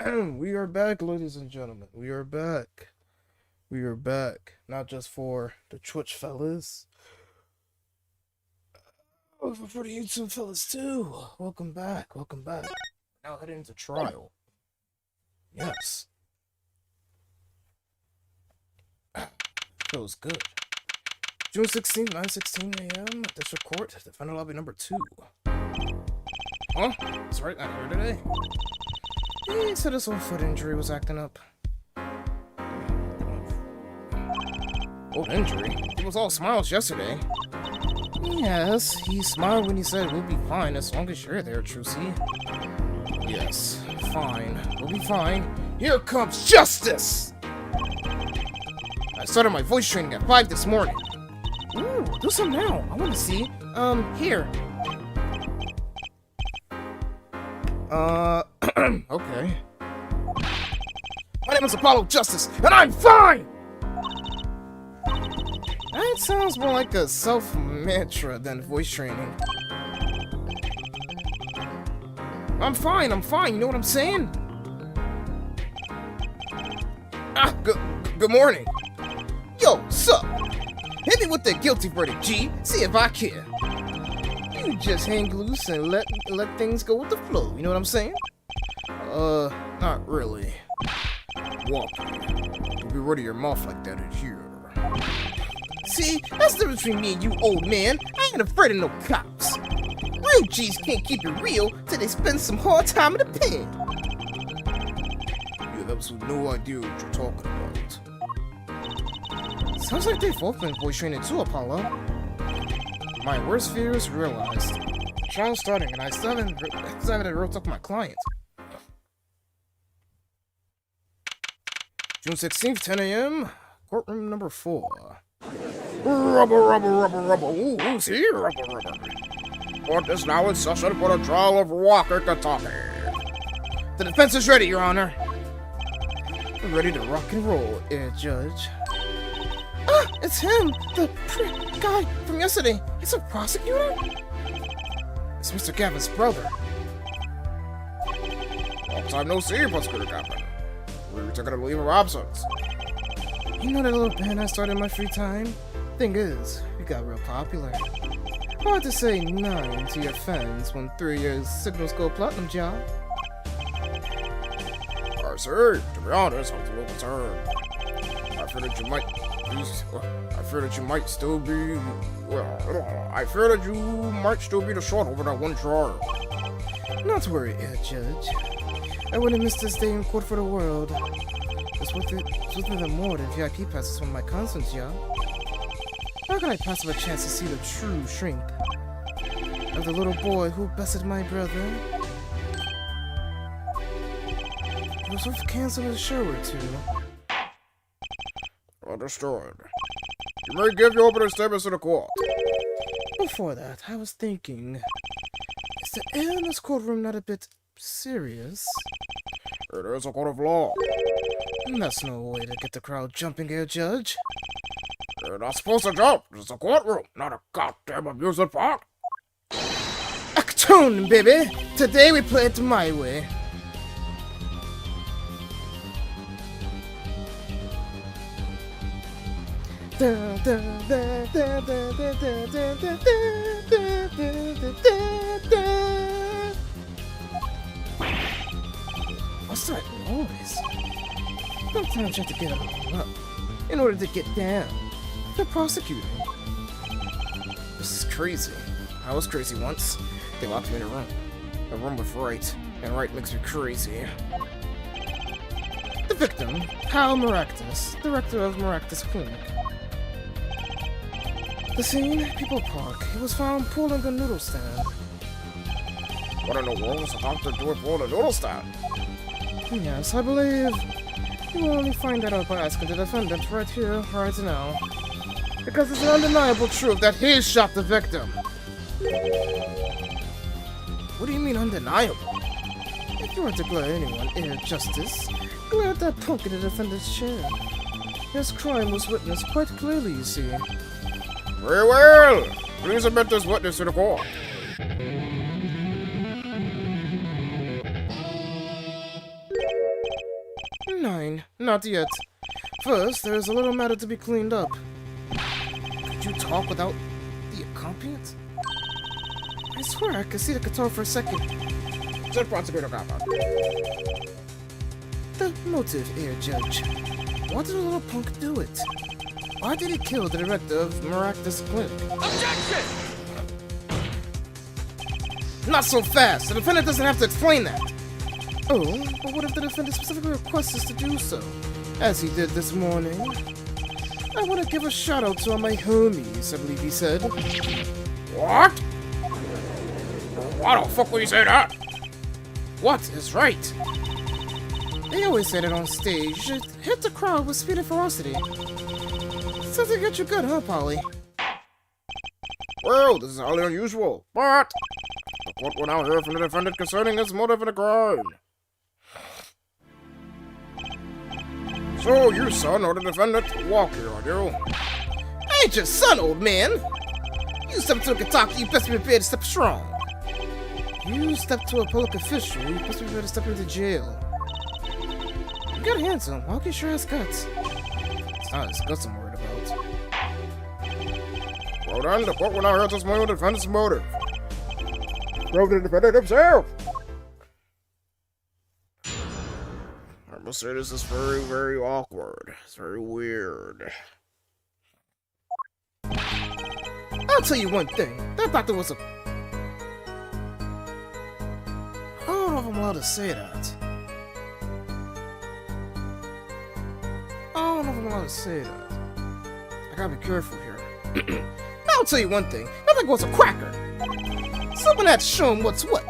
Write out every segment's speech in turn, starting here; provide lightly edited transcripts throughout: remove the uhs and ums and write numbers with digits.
We are back, ladies and gentlemen. We are back. We are back. Not just for the Twitch fellas, but for the YouTube fellas too. Welcome back. Welcome back. Now heading into trial. Yes. Feels good. June 16th, 9:16 a.m. District Court, Defender Lobby number 2. Huh? That's right, not here today. He said his old foot injury was acting up. Old injury? He was all smiles yesterday. Yes, he smiled when he said we'll be fine as long as you're there, Trucy. Yes, fine. We'll be fine. Here comes justice! I started my voice training at 5 this morning. Ooh, do some now. I want to see. Here. Okay. My name is Apollo Justice, and I'm fine! That sounds more like a self-mantra than voice training. I'm fine, you know what I'm saying? Good morning. Yo, sup? Hit me with the guilty verdict, G. See if I care. You just hang loose and let things go with the flow, you know what I'm saying? Not really. Walk. Don't be rid of your mouth like that in here. See, that's the difference between me and you, old man. I ain't afraid of no cops. Real G's can't keep it real till they spend some hard time in the pen. You have absolutely no idea what you're talking about. Sounds like they've both been voice training too, Apollo. My worst fear is realized. The trial's starting and I still haven't wrote up my client. June 16th, 10 a.m. Courtroom number 4. Rubber. Ooh, who's here? Rubber. Court is now in session for the trial of Walker Kentucky. The defense is ready, Your Honor. We're ready to rock and roll, Judge. Ah, it's him! The guy from yesterday. He's a prosecutor? It's Mr. Gavin's brother. Long time no see, Prosecutor Gavin. We were taking a leave of absence. You know that little band I started in my free time? Thing is, we got real popular. Hard to say 9 to your fans when 3 years signals go platinum, job. I see. To be honest, I was a little concerned. I fear that you might still be the short over that one trial. Not to worry, Judge. I wouldn't miss this day in court for the world. It's worth it more than VIP passes from my concerts, y'all. How can I pass up a chance to see the true strength of the little boy who bested my brother? He was worth canceling a show or two. Understood. You may give your opening statements to the court. Before that, I was thinking, is the air in this courtroom not a bit serious? It is a court of law. That's no way to get the crowd jumping here, Judge. You're not supposed to jump. It's a courtroom, not a goddamn amusement park. A tune, baby. Today we play it my way. What's that noise? Sometimes you have to get up in order to get down. They're prosecuting. This is crazy. I was crazy once. They locked me in a room. A room with Wright, and Wright makes me crazy. The victim, Hal Maractus, director of Maractus Clinic. The scene, People Park. He was found pulling a noodle stand. What in the world was the doctor doing pulling a noodle stand? Yes, I believe you will only find that out by asking the defendant right here, right now. Because it's an undeniable truth that he shot the victim. What do you mean undeniable? If you were to glare at anyone in justice, glare at that punk in the defendant's chair. His crime was witnessed quite clearly, you see. Very well! Please admit this witness to the court. fine. Not yet. First, there's a little matter to be cleaned up. Could you talk without the accompaniment? I swear I could see the guitar for a second. The motive here, Judge. Why did a little punk do it? Why did he kill the director of Miraculous Clinic? Objection! Not so fast! The defendant doesn't have to explain that! Oh, but what if the defendant specifically requests us to do so? As he did this morning. I want to give a shout out to all my homies, I believe he said. What? Why the fuck would you say that? What is right? They always say it on stage. It hit the crowd with speed and ferocity. Something got you good, huh, Polly? Well, this is highly unusual, but the court will now hear from the defendant concerning his motive in the crime. So, you son or the defendant, walk here, are you? I ain't your son, old man! You step to a guitar, you best be prepared to step strong. You step to a public official, you best be prepared to step into jail. You got handsome, walk your sure has guts. It's not his guts I'm worried about. Well then, the court will now hear testimony of the defendant's motive. From the defendant himself! I must say this is very, very awkward. It's very weird. I'll tell you one thing. That doctor was a... I don't know if I'm allowed to say that. I don't know if I'm allowed to say that. I gotta be careful here. I'll tell you one thing. That doctor was a cracker. Someone had to show him what's what.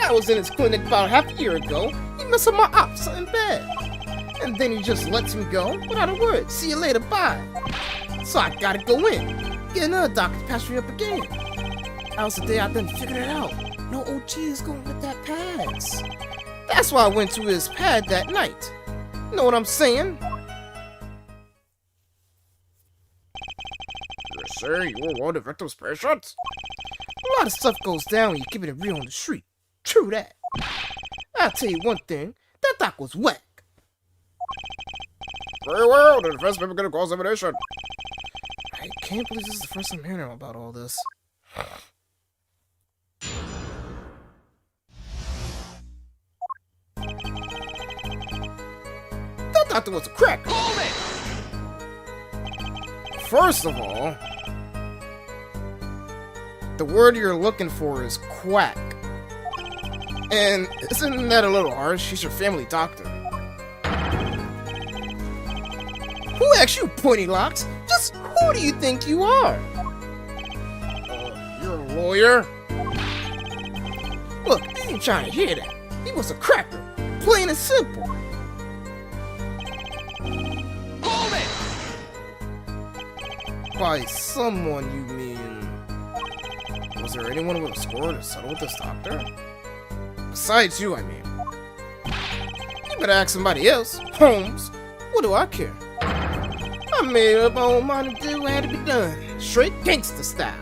I was in his clinic about half a year ago. He messed up my ops something bad. And then he just lets me go without a word. See you later, bye. So I gotta go in. Get another doctor to patch me up again. That was the day I then figured it out. No OG is going with that pass. That's why I went to his pad that night. You know what I'm saying? You say you were one of the victim's patients? A lot of stuff goes down when you're keeping it real on the street. True that. I'll tell you one thing. That doc was whack. Very well, the defense may begin a cross-examination. I can't believe this is the first I'm hearing about all this. That doctor was a crack. Hold it! First of all, the word you're looking for is quack. And isn't that a little harsh? She's your family doctor. Who asked you, pointy locks? Just who do you think you are? You're a lawyer? Look, I ain't trying to hear that. He was a cracker. Plain and simple. Hold it! By someone, you mean... Was there anyone with a score to settle with this doctor? Besides you, I mean. You better ask somebody else. Holmes. What do I care? I made up my own mind to do what had to be done. Straight gangster style.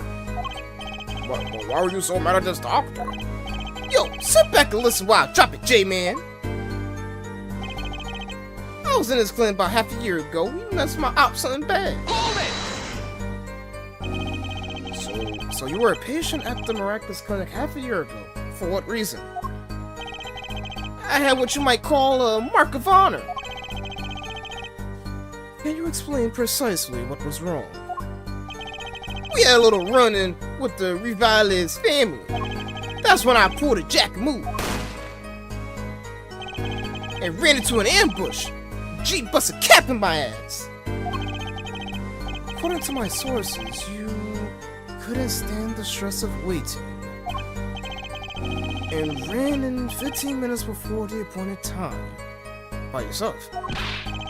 But why were you so mad at this doctor? Yo, sit back and listen while I drop it, J-Man. I was in his clinic about half a year ago. He messed my ops something bad. Hold it! So you were a patient at the Miraculous Clinic half a year ago. For what reason? I had what you might call a mark of honor. Can you explain precisely what was wrong? We had a little run-in with the Rivales family. That's when I pulled a jack move. And ran into an ambush. G bust a cap in my ass. According to my sources, you couldn't stand the stress of waiting. And ran in 15 minutes before the appointed time. By yourself.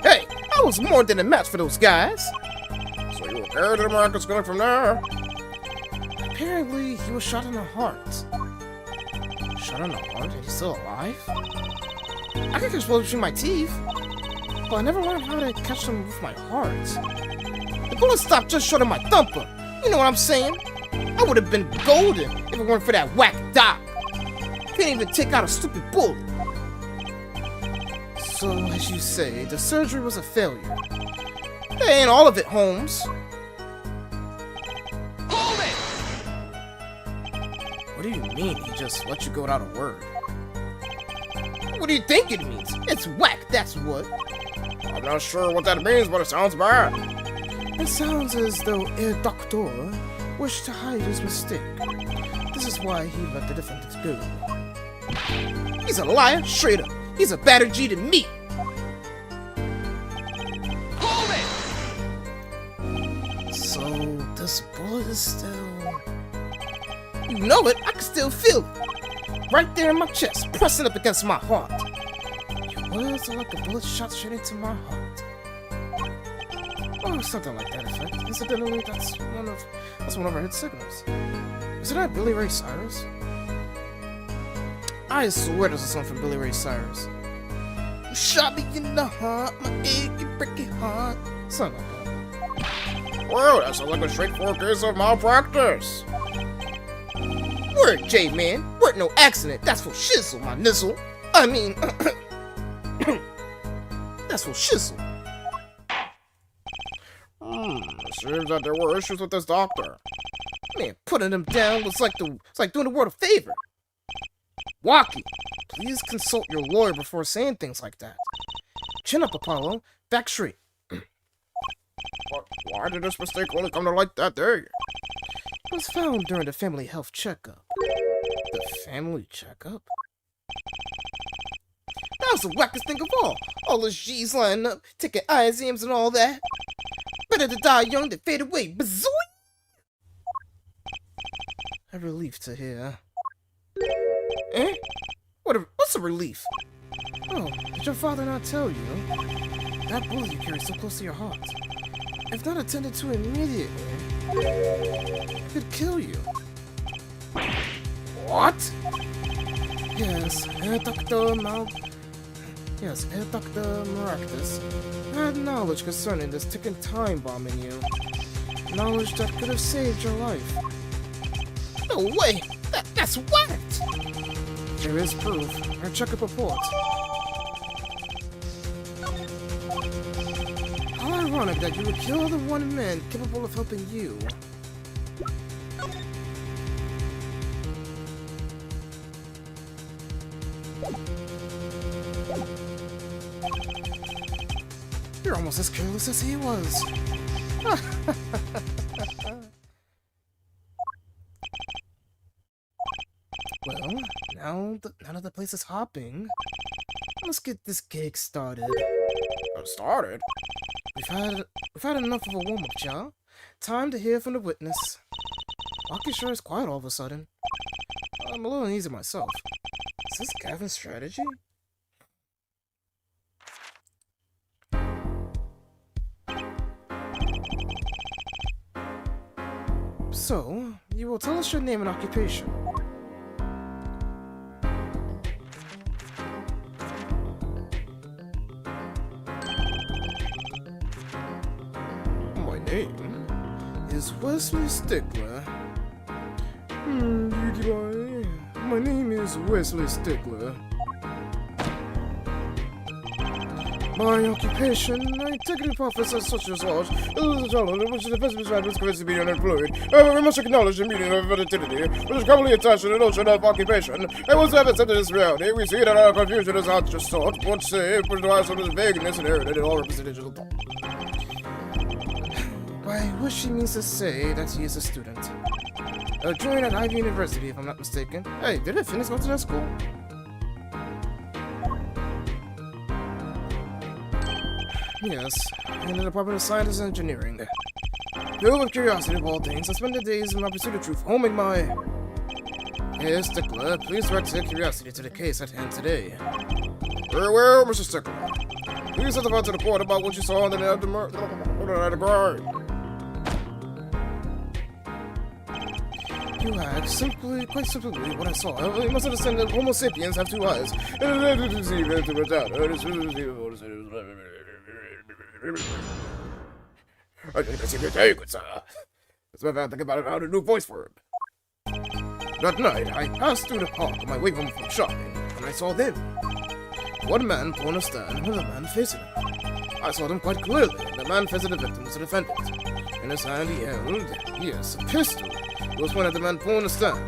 Hey, I was more than a match for those guys. So you were carried to the Miraculous Clinic from there? Apparently, he was shot in the heart. Shot in the heart? And he's still alive? I could catch bullets between my teeth, but I never learned how to catch them with my heart. The bullet stopped just short of my thumper. You know what I'm saying? I would have been golden if it weren't for that whack doc. Couldn't even take out a stupid bullet. So, as you say, the surgery was a failure. That ain't all of it, Holmes. Hold it! What do you mean he just let you go without a word? What do you think it means? It's whack, that's what. I'm not sure what that means, but it sounds bad. It sounds as though El Doctor wished to hide his mistake. This is why he let the defendant go. He's a liar, straight up. He's a battered G to me. Hold it! So, this bullet is still... You know it, I can still feel it. Right there in my chest, pressing up against my heart. Your words are like a bullet shot straight into my heart. Oh, something like that effect. Incidentally, that's one of our hit signals. Is it not Billy Ray Cyrus? I swear this is something from Billy Ray Cyrus. You shot me in the heart, my achy, breaky heart. Something like that. Well, that sounds like a straightforward case of malpractice. Word, J-Man. Word, no accident. That's for shizzle, my nizzle. I mean, that's for shizzle. It seems that there were issues with this doctor. Man, putting him down was like doing the world a favor. Walkie, please consult your lawyer before saying things like that. Chin up, Apollo. Back straight. But why did this mistake only come to light that day? It was found during the family health checkup. The family checkup? That was the wackest thing of all. All those G's lining up, taking ISMs and all that. Better to die young than fade away. Bazoing! A relief to hear. Eh? What's a relief? Oh, did your father not tell you? That bullet you carry so close to your heart. If not attended to immediately, it could kill you. What? Yes, Dr. Maractus had knowledge concerning this ticking time bomb in you. Knowledge that could have saved your life. No way! That's whacked! There is proof. Our checkup report. How ironic that you would kill the one man capable of helping you. You're almost as careless as he was. Well, now that the place is hopping, let's get this gig started. Started? We've had enough of a warm-up, y'all. Time to hear from the witness. Walkie sure is quiet all of a sudden. I'm a little uneasy myself. Is this Gavin's strategy? So, you will tell us your name and occupation. My name? Is Wesley Stickler. Beauty boy. My name is Wesley Stickler. My occupation, I executive professor such as large, which is the best described as convinced to be unemployed. However, we must acknowledge the meaning of validity, which is commonly attached to the notion of occupation. And once we have accepted this reality, we see that our confusion is not just thought, but say, but to some of vagueness inherited in all representations of thought. By which she means to say that he is a student. Joined at Ivy University, if I'm not mistaken. Hey, did I finish going to that school? Yes, in the Department of Science and Engineering. Filled with curiosity of all things, I spend the days in my pursuit of truth, homing my... Here, Stickler, please direct your curiosity to the case at hand today. Very well, Mr. Stickler. Please testify to the court about what you saw on the night of the murder. You had quite simply, what I saw. You must understand that Homo sapiens have two eyes. I seem to tell you, good sir. That's why I think about it, I found a new voice for him. That night, I passed through the park on my way home from shopping, and I saw them. one man put on a stand with a man facing him. I saw them quite clearly, and the man facing the victim was a defendant. In his hand he held, yes, a pistol. It was pointed at the man pulling the stand.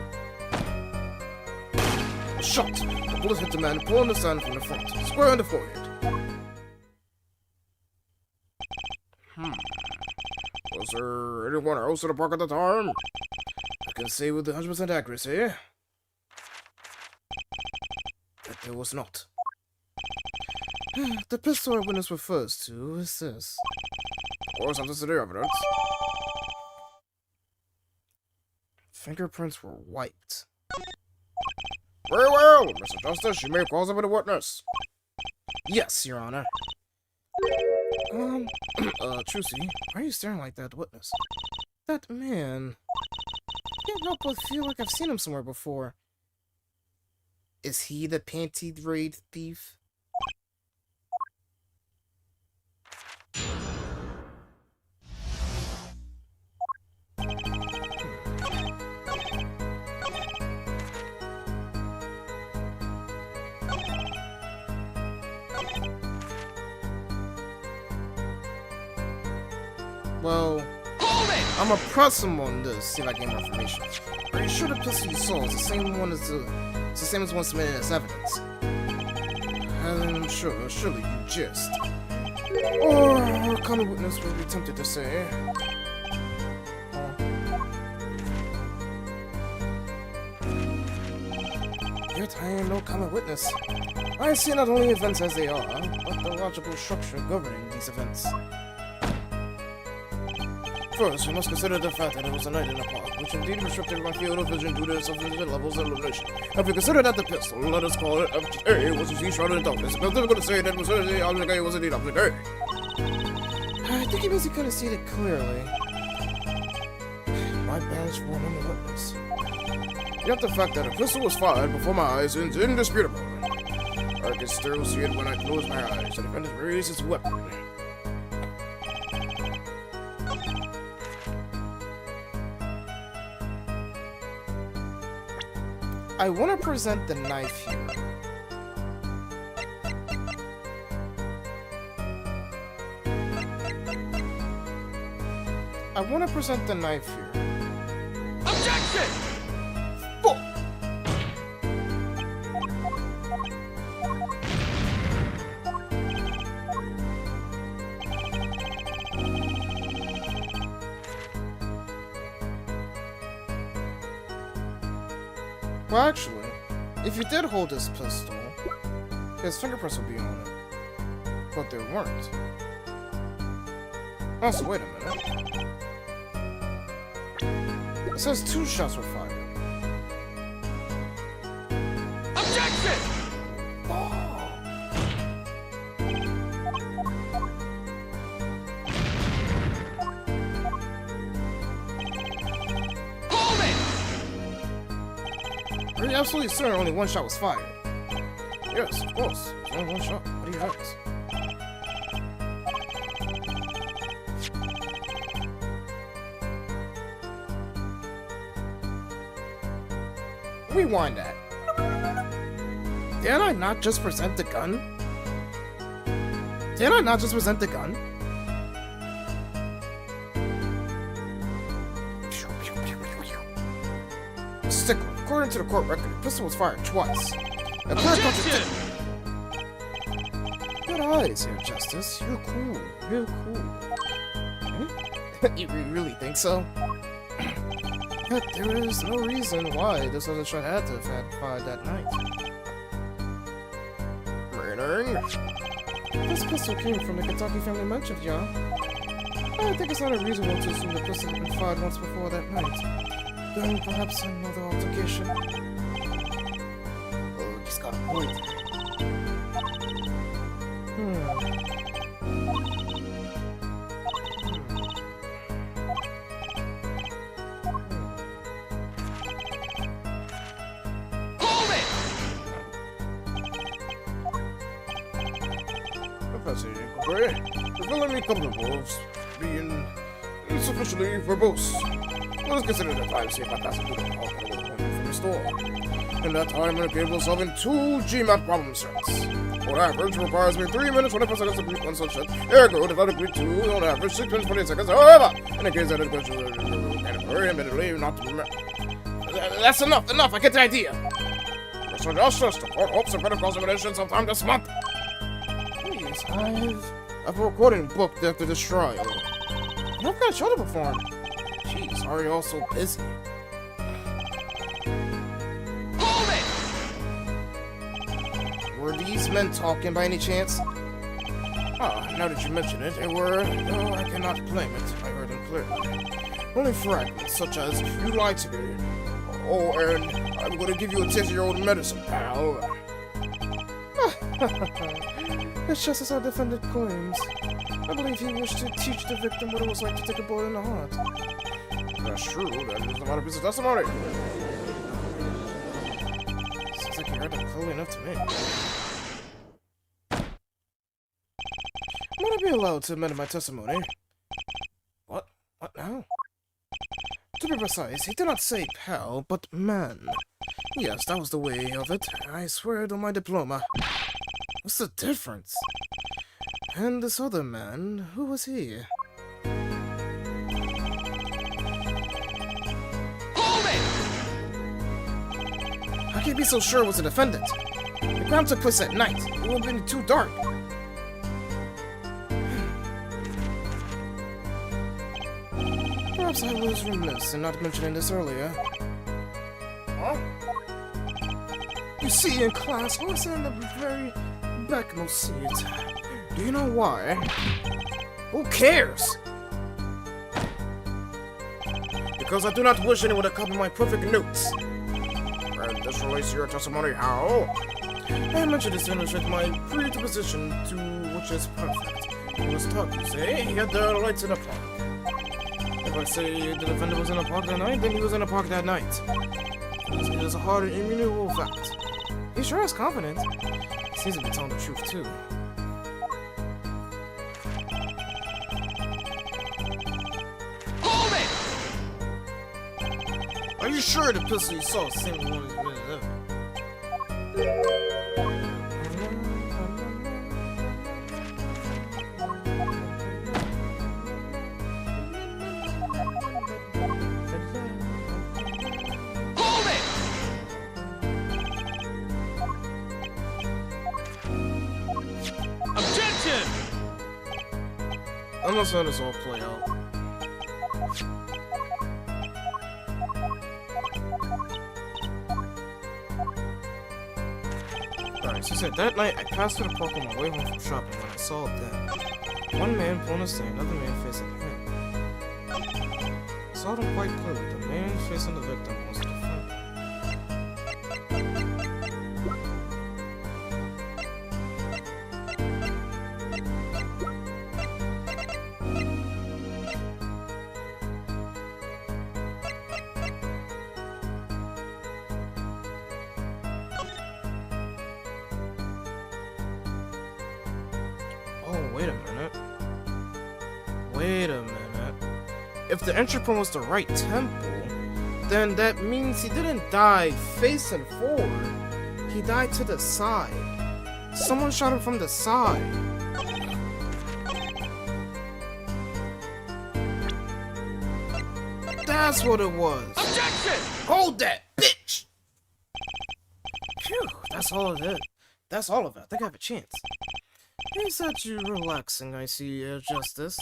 A shot. The bullet hit the man pulling the stand from the front, square on the forehead. Was there anyone else in the park at the time? I can say with 100% accuracy that there was not. The pistol our witness refers to is this. Of course, after the evidence. Fingerprints were wiped. Very well, Mr. Justice, you may call up a witness. Yes, Your Honor. Trucy, why are you staring like that at the witness? That man... I can't help but feel like I've seen him somewhere before. Is he the panty raid thief? Well, I'm gonna press him on this, see if I get more information. Are you sure the pistol you saw is the same one as it's the same as one submitted as evidence? I'm sure, surely you just. Or a common witness would be tempted to say. Yet I am no common witness. I see not only events as they are, but the logical structure governing these events. First, we must consider the fact that it was a night in the park, which indeed restricted my field of vision due to sufficient levels of illumination. If we consider that the pistol, let us call it A, was indeed shrouded in darkness, it's difficult to say that it was indeed object A was indeed object A. I think he means he couldn't see it clearly. My badge for an witness. Yet the fact that a pistol was fired before my eyes is indisputable. I can still see it when I close my eyes. The defendant raised his weapon. I want to present the knife here. I want to present the knife here. Objection! Fuck! Well, actually, if you did hold this pistol, his fingerprints would be on it. But there weren't. Also, wait a minute. It says 2 shots were fired. Objection! Hold it! Are you absolutely certain only 1 shot was fired? Yes, of course. There's only 1 shot. What do you ask? Rewind that. Did I not just present the gun? Did I not just present the gun? Stickler, according to the court record, the pistol was fired twice. Objection! Good eyes here, Justice. You're cool. You're cool. You really think so? But there is no reason why this other shot had to have had fired that night. Meaning? This pistol came from the Kentucky family mentioned, y'all. I think it's not unreasonable to assume the pistol had been fired once before that night. Then perhaps another altercation. Oh, just got a point. The villain be comfortable of being insufficiently verbose. Let us consider the time saved by passing through the hall from the store. In that time, I'm capable of solving 2 GMAT problem sets. On average, it requires me 3 minutes 24 seconds to complete one such set. Ergo, if I complete 2, on average, 6 minutes 28 seconds. However, in the case that it goes very admittedly, not to remember. That's enough, I get the idea. Mr. Justice, the court hopes to finish cross-examination sometime this month. Please, I've a recording booked after this trial. I've got a show to perform. Jeez, are you all so busy? Hold it! Were these men talking by any chance? Ah, now that you mention it, they were. No, I cannot claim it. I heard them clearly. Only fragments, such as, you lied to me. Oh, and I'm going to give you a taste of your own medicine, pal. It's just as our defendant claims. I believe he wished to teach the victim what it was like to take a bullet in the heart. That's true. That is not a piece of testimony. Seems like you heard that clearly enough to me. Would I be allowed to amend my testimony? What? What now? To be precise, he did not say pal, but man. Yes, that was the way of it. I swear it on my diploma. What's the difference? And this other man, who was he? Hold it! How can you be so sure it was the defendant? The crime took place at night. It would have been too dark. Perhaps I was remiss in not mentioning this earlier. Huh? You see, in class, I was in the very backmost seat. Do you know why? Who cares? Because I do not wish anyone to copy my perfect notes. And this relates to your testimony, how? I mentioned this to illustrate my predisposition to which is perfect. He was taught, you say, he had the lights in the park. If I say the defendant was in the park that night, then he was in the park that night. It is a hard and immutable fact. He sure is confident. He seems to be telling the truth, too. Hold it! Are you sure the pistol you saw is the same one as I'm not letting this all play out. Alright, so said that night I passed through the park on my way home from shopping when I saw them. One man pulling a stand, another man facing him. I saw them quite clearly. The man facing the victim was the defendant. Oh, wait a minute. Wait a minute. If the entry point was the right temple, then that means he didn't die facing forward. He died to the side. Someone shot him from the side. That's what it was. Objection! Hold that, bitch! Phew, that's all of it. That's all of it. I think I have a chance. Is that you relaxing, I see, Justice?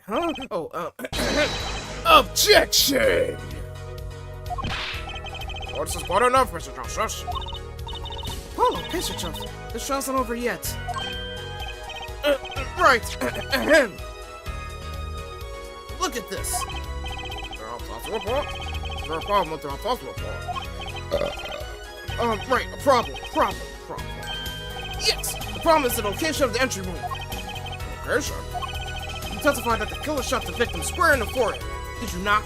Huh? Oh, Objection! Well, this is quite enough, Mr. Justice. Hold on, pace yourself. The trial's not over yet. Right. Look at this. The autopsy report? Is there a problem with the autopsy report? Right, a problem. Yes! The problem is the location of the entry wound. Location? You testified that the killer shot the victim square in the forehead. Did you not?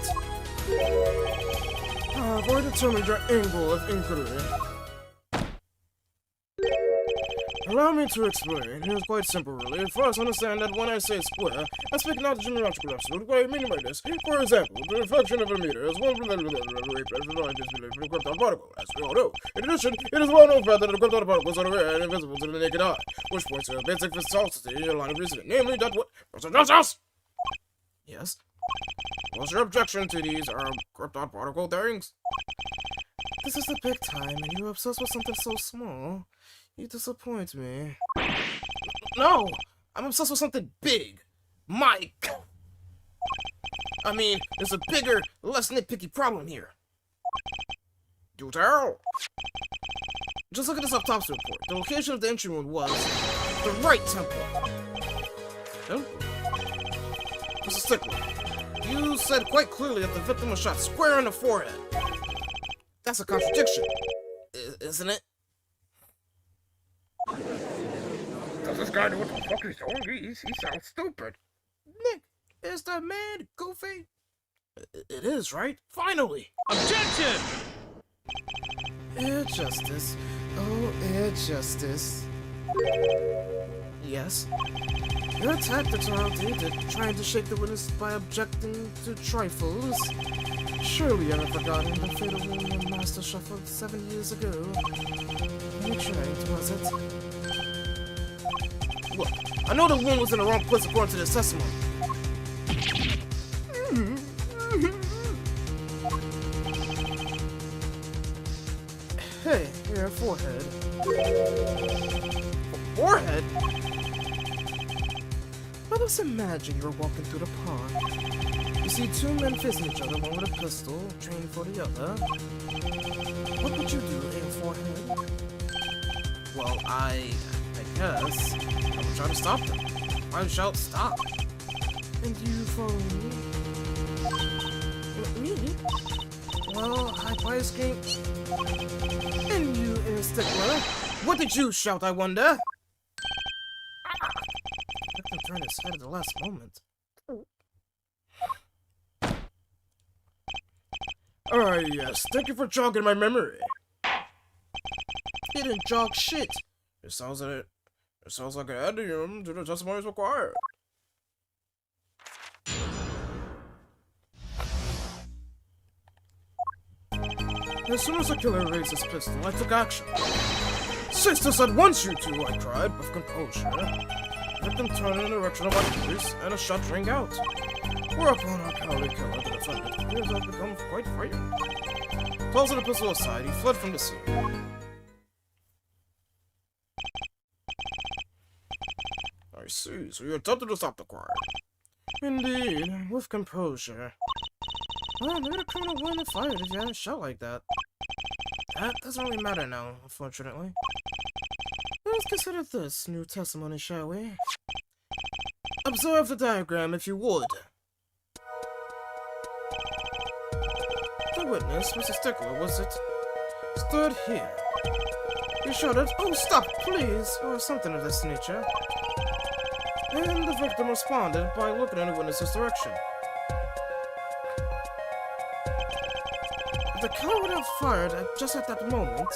I've already determined your angle of inquiry. Allow me to explain. It is quite simple, really. First, understand that when I say square, I speak not geometrical absolute. What I mean by this, for example, the reflection of a meter is one from the krypton particle, as we all know. In addition, it is well known fact that the krypton particles are rare and invisible to the naked eye, which points to a basic viscosity in a line of reasoning, namely that what... Professor Justice! Yes? What's your objection to these krypton particle things? This is the big time, and you're obsessed with something so small. You disappoint me. No! I'm obsessed with something big! Mike! I mean, there's a bigger, less nitpicky problem here. Do tell! Just look at this autopsy report. The location of the entry wound was the right temple. Temple? Mr. Stickler, you said quite clearly that the victim was shot square in the forehead. That's a contradiction, isn't it? Does this guy know what the fuck he's doing? He sounds stupid. Nick, is that man goofy? It is, right? Finally! Objection! Air Justice. Oh, Air Justice. Yes? Your tactics are outdated, trying to shake the witness by objecting to trifles. Surely you haven't forgotten the fatal wound your master suffered 7 years ago. Which right was it? Look, I know the wound was in the wrong place according to the testimony. Hey, your forehead. Forehead? Let us imagine you're walking through the park. You see two men facing each other, one with a pistol, trained for the other. What would you do, aim forehead? Well, I guess I would try to stop them. I would shout, stop. And you follow me? Me? Well, I play this game. And you, Stickler? What did you shout, I wonder? Let him turn his head at the last moment. Yes. Thank you for jogging my memory. He didn't jog shit. It sounds like an addendum to the testimonies required. As soon as the killer raised his pistol, I took action. Cease this at once, you two, I cried, with composure. The victim turned in the direction of my voice, and a shot rang out. Whereupon our cowardly killer, the defendant, appears to have become quite frightened. Tossing the pistol aside, he fled from the scene. I see, so you attempted to stop the crime. Indeed, with composure. Well, maybe the criminal wouldn't have fired if you hadn't shot like that. That doesn't really matter now, unfortunately. Let's consider this new testimony, shall we? Observe the diagram, if you would. The witness, Mr. Stickler, was it? Stood here. He shouted, "Oh, stop, please," or something of this nature. And the victim responded by looking in the witness's direction. The killer would have fired just at that moment.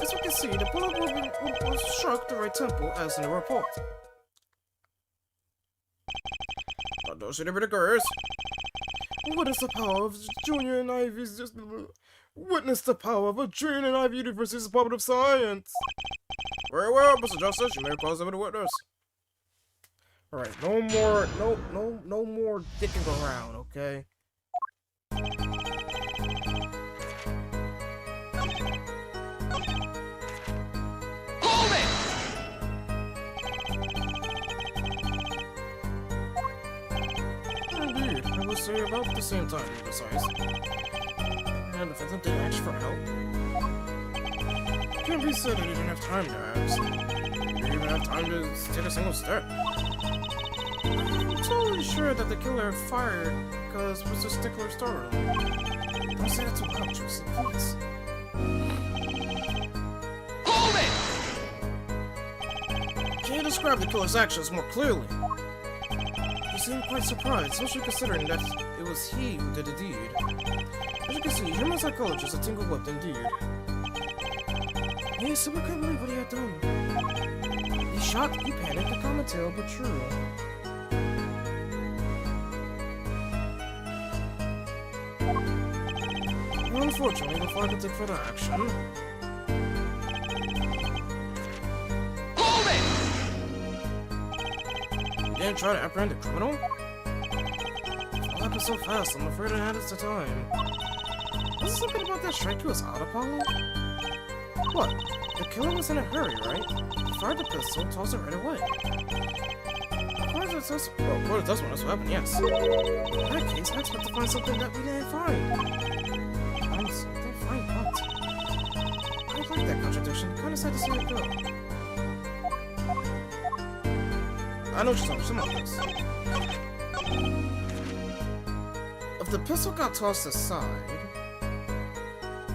As we can see, the bullet would struck the right temple, as in the report. Those should have been occurs. What is the power of Junior and Ivy's just... Witness the power of a Junior and Ivy University's Department of Science. Very well, Mr. Justice, you may call them a witness. Alright, no more dicking around, okay? Hold it! Indeed, I would say about the same time, to be precise. And the victim didn't ask for help. It can't be said that he didn't have time to ask. He didn't even have time to take a single step. I'm totally sure that the killer fired because Mr. Stickler startled him. Don't say that too loud, Tracy, please. Hold it! Can you describe the killer's actions more clearly? He seemed quite surprised, especially considering that it was he who did the deed. As you can see, human psychologist a tingle whipped indeed. Hey, so I couldn't believe what he had done. He shocked, he panicked, a common tale, but true. Unfortunately, before I could take further action, Hold it! you didn't try to apprehend the criminal? All happened so fast, I'm afraid I had it to time. Was there something about that strike you was out, Apollo? What? The killer was in a hurry, right? He fired the pistol, tossed it right away. According to this one, that's what happened, yes. In that case, I expect to find something that we didn't find. Find something? Find what? I don't like that contradiction. Kinda sad to see it go. I know what you're talking about this. If the pistol got tossed aside,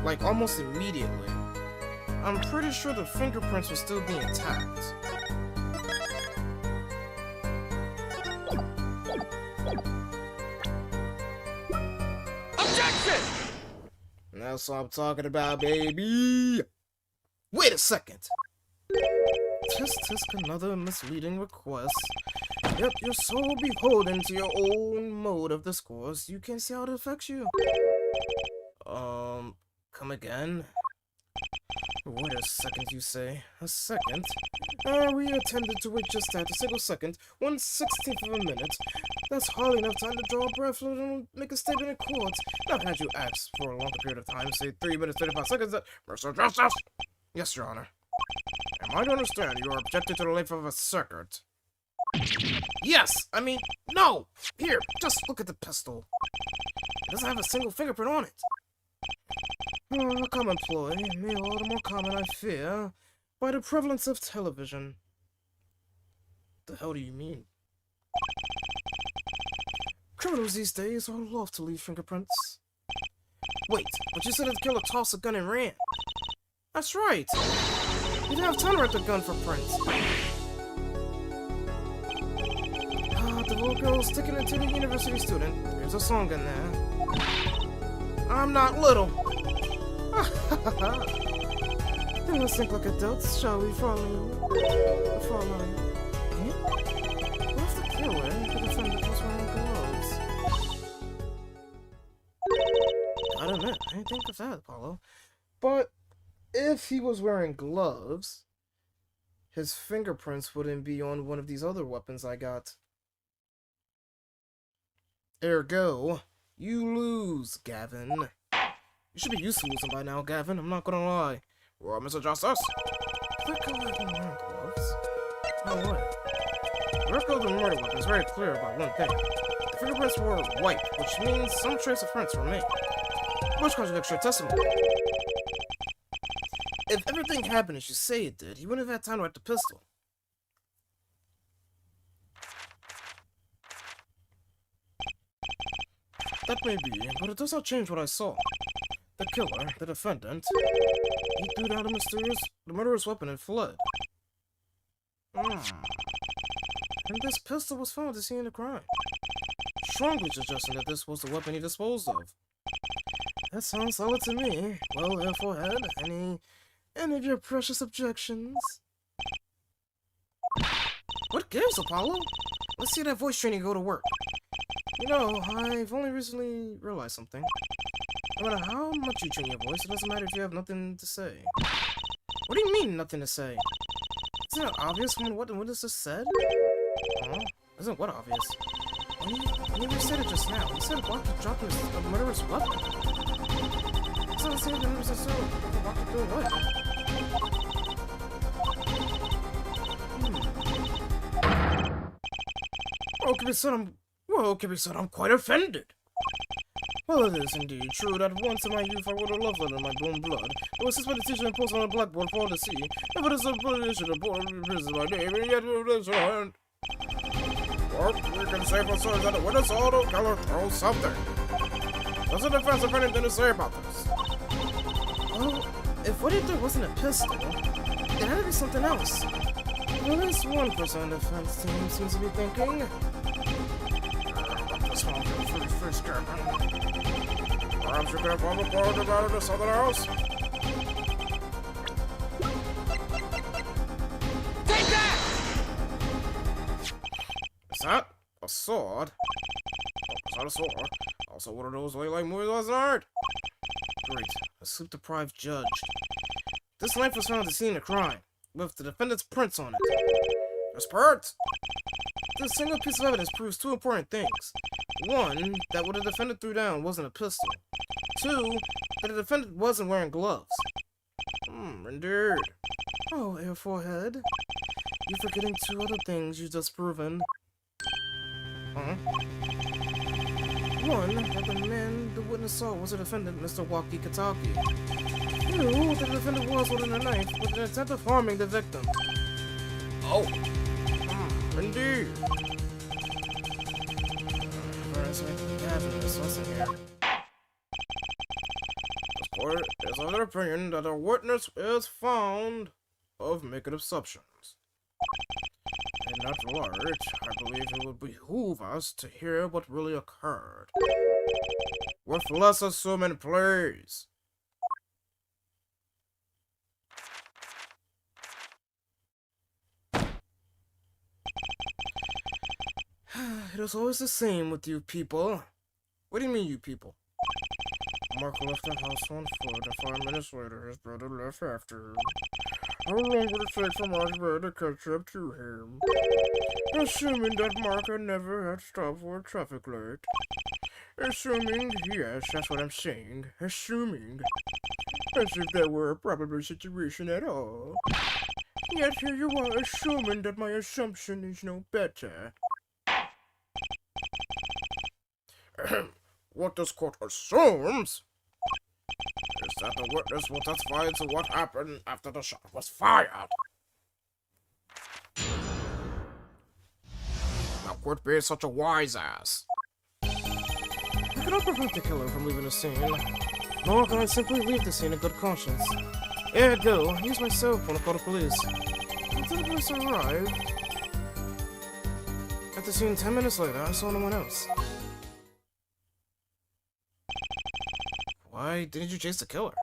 like almost immediately, I'm pretty sure the fingerprints would still be intact. Objection! That's what I'm talking about, baby! Wait a second! Tisk, another misleading request. Yet you're so beholden to your own mode of discourse, you can't see how it affects you. Come again? Wait a second, you say. A second? We attempted to wait just that, a single second, 1/16th of a minute. That's hardly enough time to draw a breath and make a statement in court. Now, had you asked for a longer period of time, say 3 minutes, 35 seconds, Mr. Justice! Yes, Your Honor. Am I to understand you are objecting to the length of a circuit? Yes! I mean, no! Here, just look at the pistol. It doesn't have a single fingerprint on it. Oh, a common ploy, made all the more common, I fear, by the prevalence of television. The hell do you mean? Criminals these days are loath to leave fingerprints. Wait, but you said the killer tossed a gun and ran. That's right. You didn't have time to write the gun for prints. The little girl sticking it to the university student. There's a song in there. I'm not little. Then let's think like adults, shall we? Follow. Yeah? What if the killer, the defendant, was wearing gloves? I don't know. I didn't think of that, Apollo. But if he was wearing gloves, his fingerprints wouldn't be on one of these other weapons I got. Ergo, you lose, Gavin. You should be used to losing by now, Gavin. I'm not gonna lie. Well, Mr. Justice? That guy had been wearing gloves. No way. The record of the murder weapon is very clear about one thing. The fingerprints were white, which means some trace of prints were made. Which contradicts your testimony. If everything happened as you say it did, he wouldn't have had time to write the pistol. That may be, but it does not change what I saw. The killer, the defendant, he threw down the murderous weapon and fled. And this pistol was found at the scene of the crime. Strongly suggesting that this was the weapon he disposed of. That sounds solid to me. Well, therefore, Ed, any of your precious objections? What gives, Apollo? Let's see that voice training go to work. You know, I've only recently realized something. No matter how much you train your voice, it doesn't matter if you have nothing to say. What do you mean, nothing to say? Isn't it obvious from what the witness just said? Huh? Isn't what obvious? When you said it just now, he said Walker dropped his murderous weapon. So let's see if the news is so Walker threw away. Well, can be said I'm quite offended. Well, it is indeed true that once in my youth I wrote a love letter in my own blood. It was suspended teacher and posted on a blackboard for all to see. Never the submission of board is my name, and yet it is hand. What we can say for certain that the witness auto killer throws something. Does the defense have anything to say about this? Well, if what he threw wasn't a pistol, it had to be something else. At least one person on the defense team seems to be thinking. First perhaps you could have overboard about it to something else? A sword? Oh, it's not a sword. Also one of those late movies last night. Great. A sleep-deprived judge. This knife was found at the scene of crime, with the defendant's prints on it. There's prints! This single piece of evidence proves two important things. One, that what the defendant threw down wasn't a pistol. Two, that the defendant wasn't wearing gloves. Indeed. Oh, Air Forehead. You're forgetting two other things you just proven. Huh? One, that the man the witness saw was the defendant, Mr. Waki Kataki. Two, that the defendant was holding a knife with the intent of harming the victim. Oh. Indeed. There's lesson here. This court is of the opinion that a witness is found of making assumptions. In that light, I believe it would behoove us to hear what really occurred. With less assuming, please. It is always the same with you people. What do you mean, you people? Mark left the house on foot, and 5 minutes later, his brother left after him. How long would it take for Mark's brother to catch up to him? Assuming that Mark had never had stopped for a traffic light. Assuming, yes, that's what I'm saying. Assuming. As if that were a probable situation at all. Yet here you are assuming that my assumption is no better. What this court assumes is that the witness will testify to what happened after the shot was fired. Now quit being such a wise ass. I cannot prevent the killer from leaving the scene, nor can I simply leave the scene in good conscience. Ere I go, use my cell phone to call the police. Until the police arrived. At the scene 10 minutes later, I saw no one else. Why didn't you chase the killer?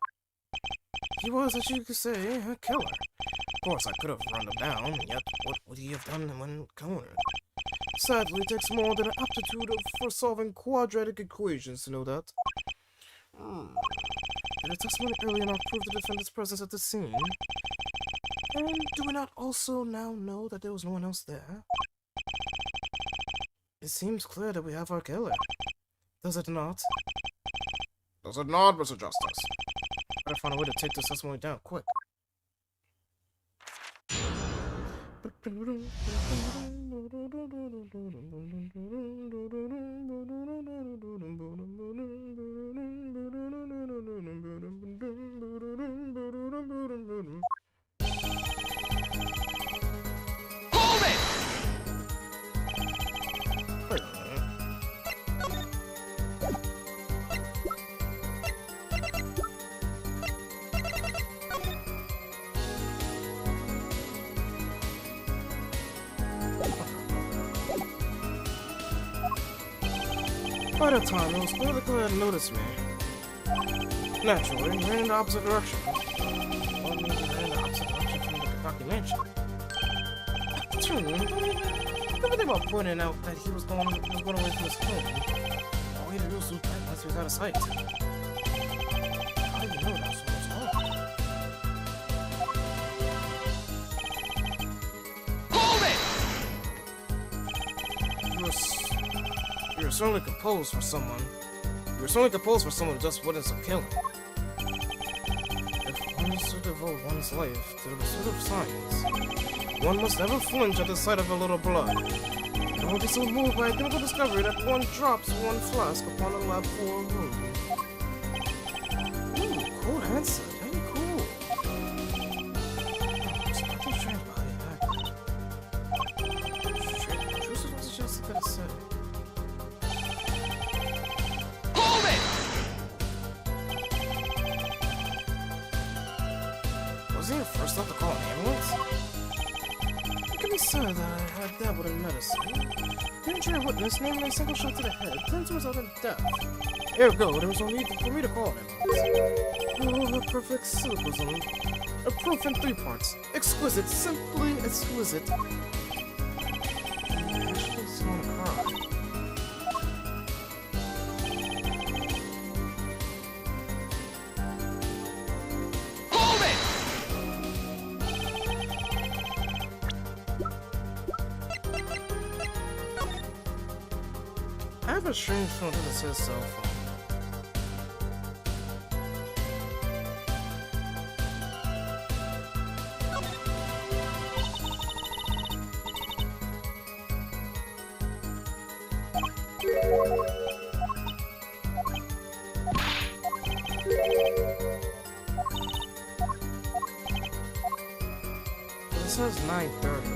He was, as you could say, a killer. Of course, I could have run him down, yet what would he have done when cornered? Sadly, it takes more than an aptitude for solving quadratic equations to know that. Did the testimony early enough prove the defendant's presence at the scene? And do we not also now know that there was no one else there? It seems clear that we have our killer. Does it not? Does it not, Mr. Justice? Better find a way to take this testimony down quick. Hold it! By that time, it was clear the killer had noticed me. Naturally, he ran in the opposite direction. Well, he ran in the opposite direction from the Kentucky mansion. Never think about pointing out that he was going away from his home. All he had to do was look back unless he was out of sight. How do you know that was home? Hold it! You were certainly composed for someone. You were certainly composed for someone who just witnessed a killing. If one is to devote one's life to the pursuit of science, one must never flinch at the sight of a little blood. Nor be so moved by a chemical discovery that one drops one flask upon a lab floor room. Ooh, cool answer. Very cool. Something strange about it. Truth was just a bit said. Hold it! Was he your first thought to call an ambulance? It can be said that I had dabbled in medicine. The injured witness, namely a single shot to the head, tends to result in death. Ergo, there was no need for me to call an ambulance. Oh, the perfect syllogism. A proof in 3 parts. Exquisite, simply exquisite. Actually He's gonna cry. Hold it! I have a strange feeling that it's his cell phone. It says 9:30.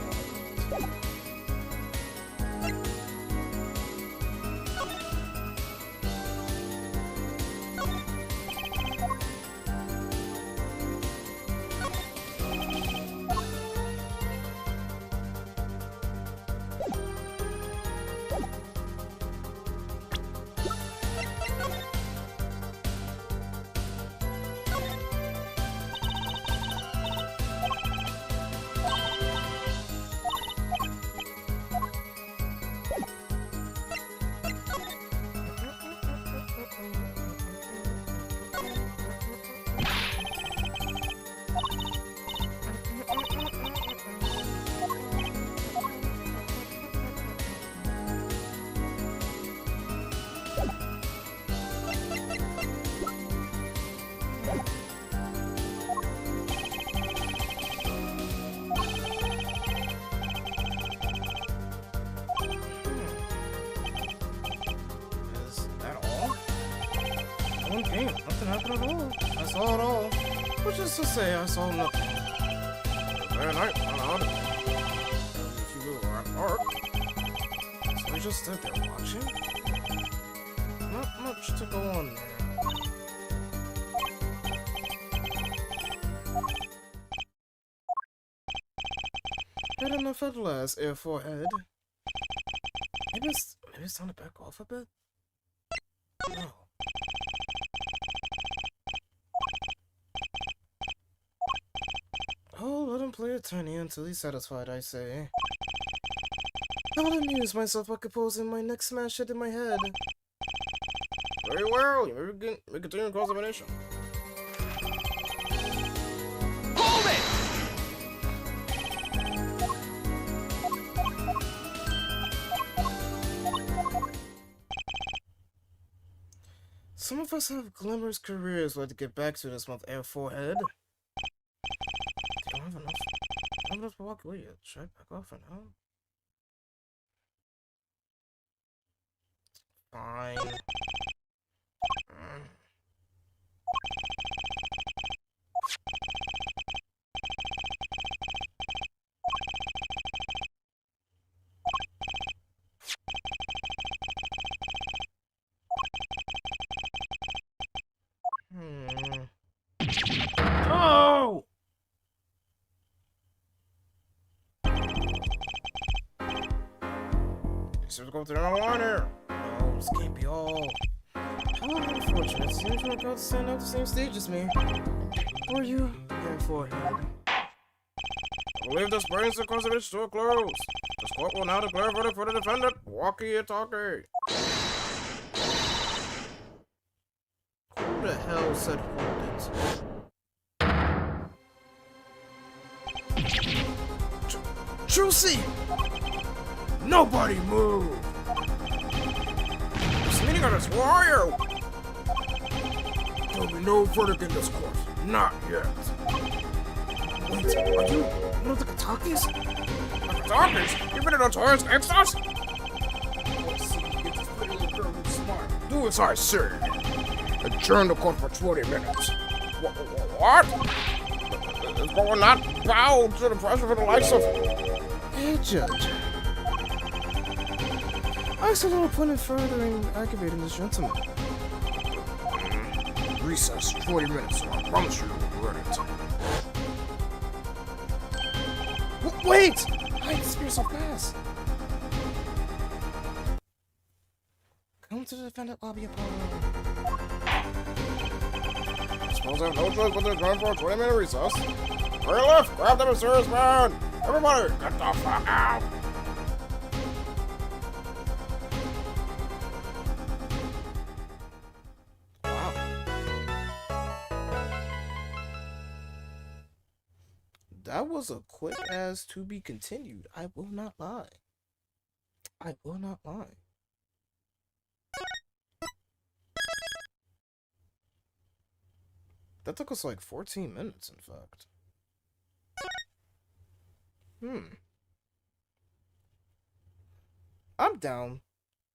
One game, nothing happened at all. I saw it all. Which is to say, I saw nothing. Very night, odd. If you go around the park. So we just stood there watching? Not much to go on there. Had enough at last, air forehead. Maybe it's time to back off a bit? No. Oh, let him play attorney until he's satisfied, I say. I'll amuse myself by composing my next smash hit in my head. Very well, you may continue cross-examination. Hold it! Some of us have glamorous careers we'll have to get back to this month, air forehead. I don't have enough to walk away yet. Should I back off for now? Fine. Oh! You seem to go through the line here. No, this can't be all. How unfortunate. Seems you're about to stand out the same stage as me. Or you, air forehead. I believe this brings the cross-examination to a close. This court will now declare verdict for the defendant, walkie-talkie. Who the hell said hold it? Trucy! Nobody move! This meeting of this warrior! There'll be no verdict in this court. Not yet. Wait, are you one of the Katakis? Katakis? You've been a notorious gangsters? Do as I say. Adjourn the court for 20 minutes. What? Is going not bow to the pressure for the likes of... Hey, Judge. I see little point in furthering aggravating this gentleman. Recess 20 minutes, so I promise you you'll regret it. Wait! Hide the spear so fast! Come to the defendant lobby, Apollo. I suppose I have no choice but to adjourn for a 20-minute recess. Hurry left! Grab the mysterious man! Everybody, get the fuck out! that was a quick as to be continued. I will not lie. I will not lie. That took us like 14 minutes, in fact. I'm down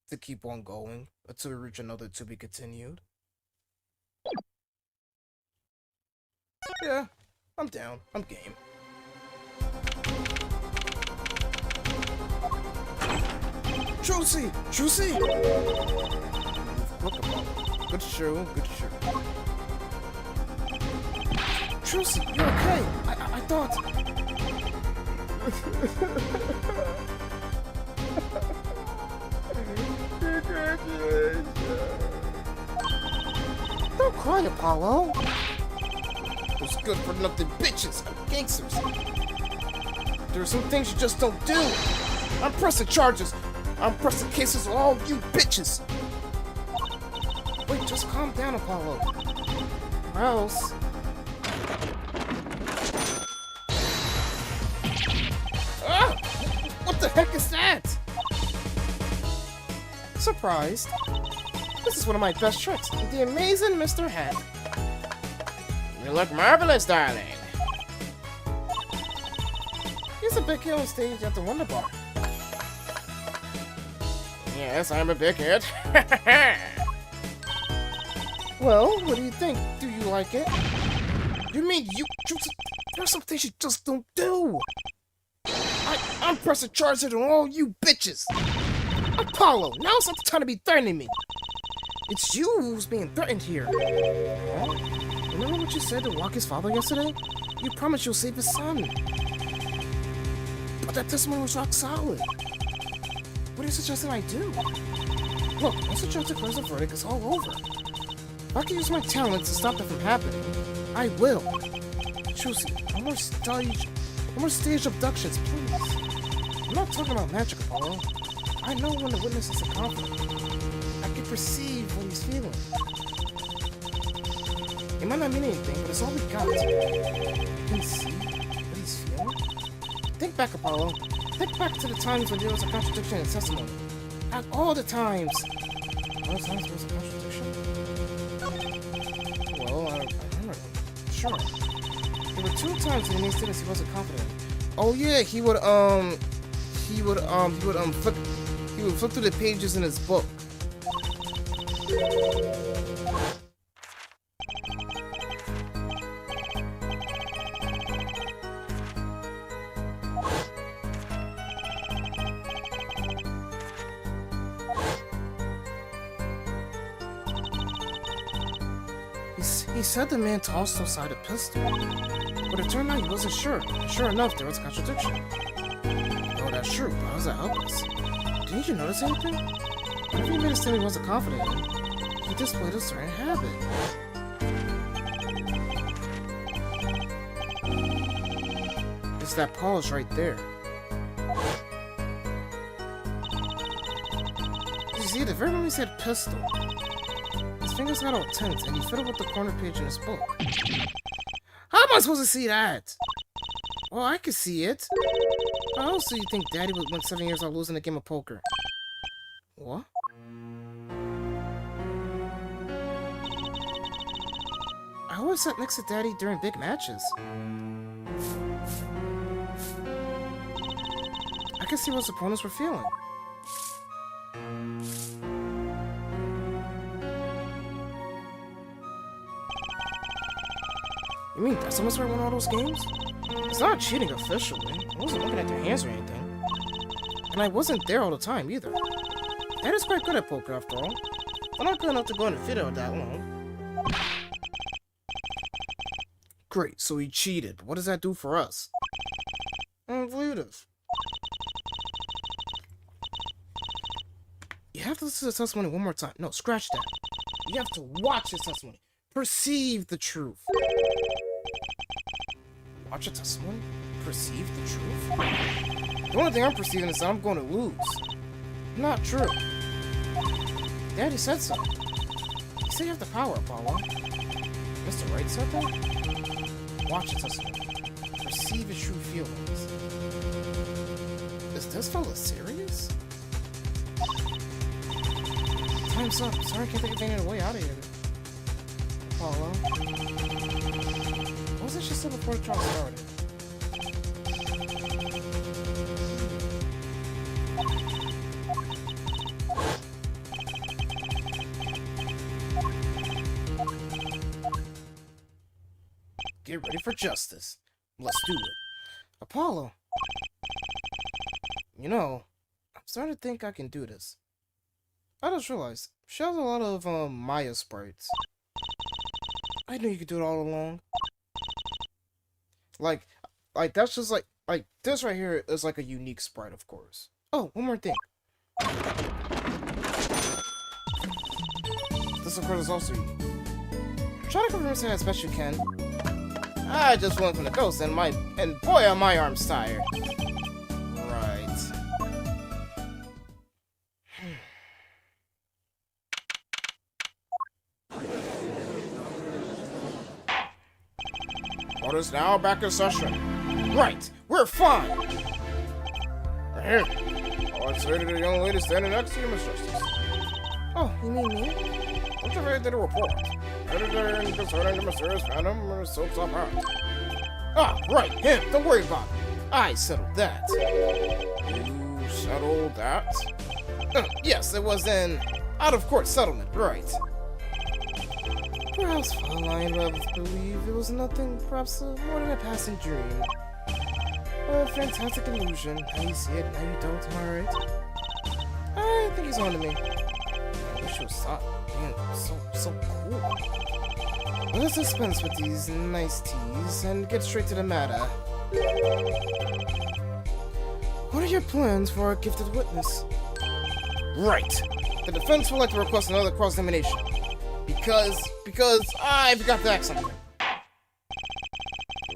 to keep on going until we reach another to be continued. Yeah, I'm down. I'm game. Juicy! Juicy! Good show, good show. Juicy, you're okay. I thought... Don't cry, Apollo. Those good for nothing bitches are gangsters. There are some things you just don't do. I'm pressing charges. I'm pressing cases on all you bitches. Wait, just calm down, Apollo. Or else... Ah! What the heck is that? Surprised. This is one of my best tricks. The amazing Mr. Hat. You look marvelous, darling. He's a big hit on stage at the Wonder Bar. Yes, I'm a big hit. Well, what do you think? Do you like it? You mean you there's some things you just don't do. I'm pressing charges on all you bitches. Apollo, now's not the time to be threatening me. It's you who's being threatened here. Huh? Remember what you said to Walker's father yesterday? You promised you'll save his son. But that testimony was rock solid. What are you suggesting I do? Look, once the judge declares a verdict, it's all over. If I can use my talents to stop that from happening, I will. Juicy, no more stage abductions, please. I'm not talking about magic, Apollo. I know when the witnesses are confident. I can perceive what he's feeling. It might not mean anything, but it's all we got. Can you see what he's feeling? Think back, Apollo. Think back to the times when there was a contradiction in testimony. At all the times. All the times there was a contradiction? Well, I remember. Sure. There were 2 times when he said he wasn't confident. Oh yeah, he would flip through the pages in his book. He said the man tossed aside a pistol, but it turned out he wasn't sure. Sure enough, there was a contradiction. Oh, that's true, but how does that help us? Didn't you notice anything? Whenever he made a statement he wasn't confident in, he displayed a certain habit. It's that pause right there. You see, the very moment he said pistol, his fingers got all tense and he fiddled with the corner page in his book. How am I supposed to see that? Well, I can see it. How else do you think Daddy would win 7 years without losing a game of poker? What? I always sat next to Daddy during big matches. I could see what his opponents were feeling. You mean that's how much I won all those games? It's not cheating officially. I wasn't looking at their hands or anything. And I wasn't there all the time either. Dad is quite good at poker after all. I'm not good enough to go in the video that long. Great, so he cheated. What does that do for us? Intuitive. You have to listen to the testimony one more time. No, scratch that. You have to watch the testimony. Perceive the truth. Watch a testimony? Perceive the truth? The only thing I'm perceiving is that I'm going to lose. Not true. Daddy said so. He said you have the power, Apollo. Mr. Wright said that? Watch a testimony. perceive his true feelings. Is this fella serious? Time's up. Sorry, I can't think of any way out of here. Apollo. Was it just so before the trial started? Get ready for justice. Let's do it. Apollo. You know, I'm starting to think I can do this. I just realized, she has a lot of Maya sprites. I knew you could do it all along. Like that's just like this right here is like a unique sprite, of course. Oh, one more thing. This of course is also unique. Try to convince her as best you can. I just went from the ghost and boy are my arms tired. Right. Court is now back in session. Right, we're fine. Here. Let's say to the young lady standing next to you, Miss Justice. Oh, you mean me? What's your did a report? Editor concerning the mysterious phantom or soaps up hat. Ah, right, him. Don't worry about it. I settled that. You settled that? Yes, it was an out-of-court settlement, right. Perhaps Fräulein Rebels believe it was nothing, perhaps more than a passing dream. A fantastic illusion. Now you see it, now you don't, am I right? I think he's on to me. I wish you would stop being so cool. Let's dispense with these niceties and get straight to the matter. What are your plans for our gifted witness? Right. The defense would like to request another cross-examination. Because I forgot to ask something.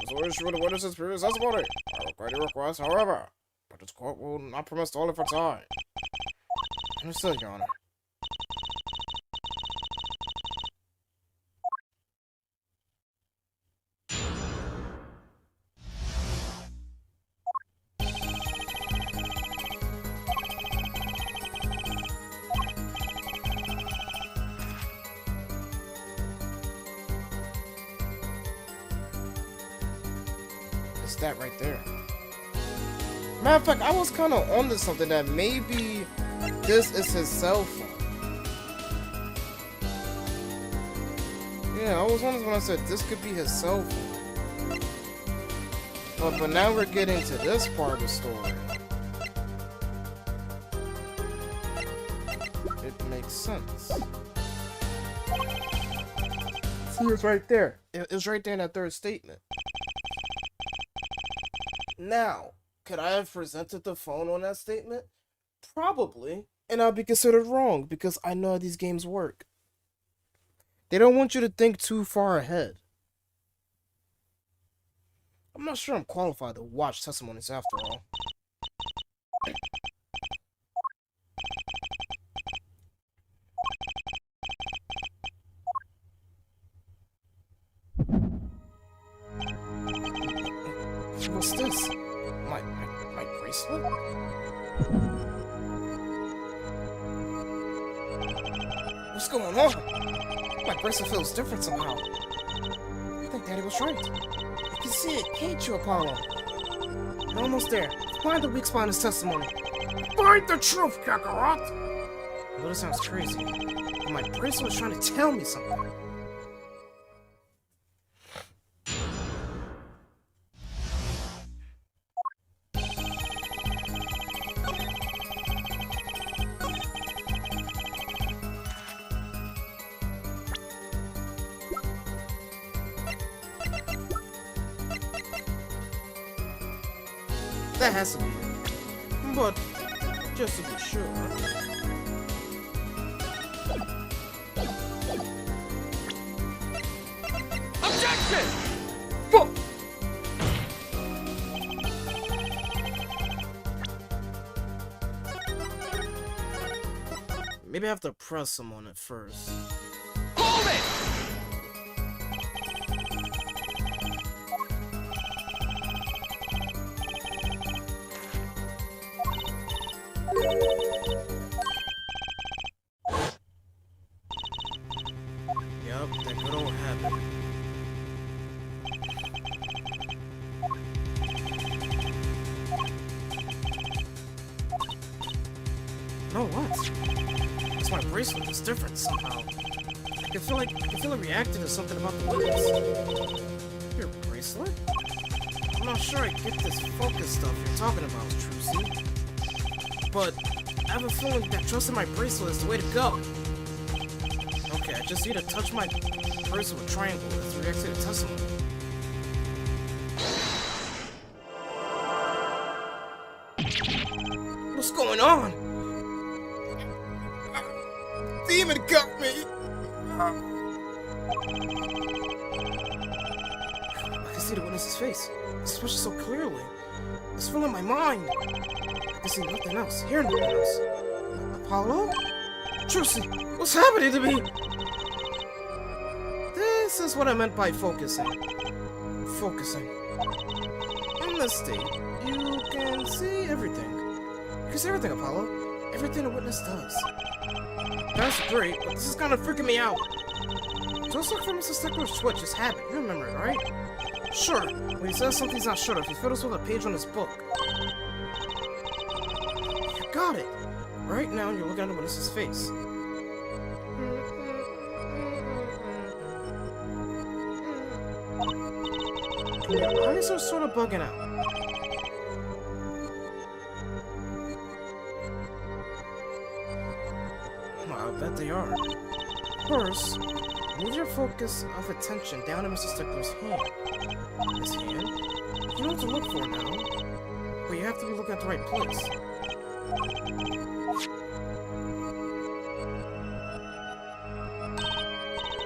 So issue with the witness's previous testimony. I regret your request, however, but this court will not permit stalling for time. Understood, Your Honor. It's that right there. Matter of fact, I was kind of on to something that maybe this is his cell phone. Yeah, I was wondering when I said this could be his cell phone. But now we're getting to this part of the story. It makes sense. See, it's right there. It's right there in that third statement. Now, could I have presented the phone on that statement? Probably. And I'll be considered wrong because I know how these games work. They don't want you to think too far ahead. I'm not sure I'm qualified to watch testimonies after all. What's this? My bracelet? What's going on? My bracelet feels different somehow. I think Daddy was right. You can see it. Can't you, Apollo? You're almost there. Find the weak spot in his testimony. Find the truth, Kakarot! I know this sounds crazy, but my bracelet was trying to tell me something. That has to be it. But, just to be sure. Objection! Fuck! Maybe I have to press him on it first. Hold it! bracelet is different somehow. I can feel it reacting to something about the witness. Your bracelet? I'm not sure I get this focus stuff you're talking about, Trucy. But I have a feeling that trusting my bracelet is the way to go. Okay, I just need to touch my bracelet with triangle. Let's react to the testimony. What's going on? Demon got me! I can see the witness's face, especially so clearly. It's filling my mind. I can see nothing else, hear nothing else. Apollo? Trucy, what's happening to me? This is what I meant by focusing. Focusing. In this state, you can see everything. You can see everything, Apollo. Everything a witness does. That's great, but this is kind of freaking me out. Just look for Mr. Stickler's Twitch, his habit. You remember it, right? Sure. When he says something's not sure of, he fiddles with a page on his book. You got it. Right now, you're looking at the witness's face. Your eyes are sort of bugging out. I bet they are. First, move your focus of attention down to Mr. Stickler's hand. His hand? You know what to look for now, but you have to be looking at the right place.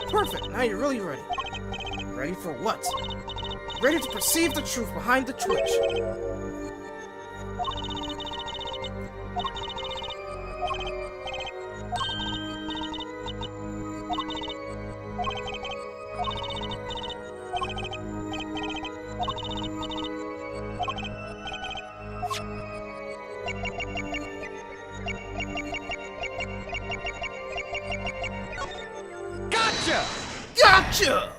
Perfect, now you're really ready. Ready for what? Ready to perceive the truth behind the twitch. Gotcha! Gotcha!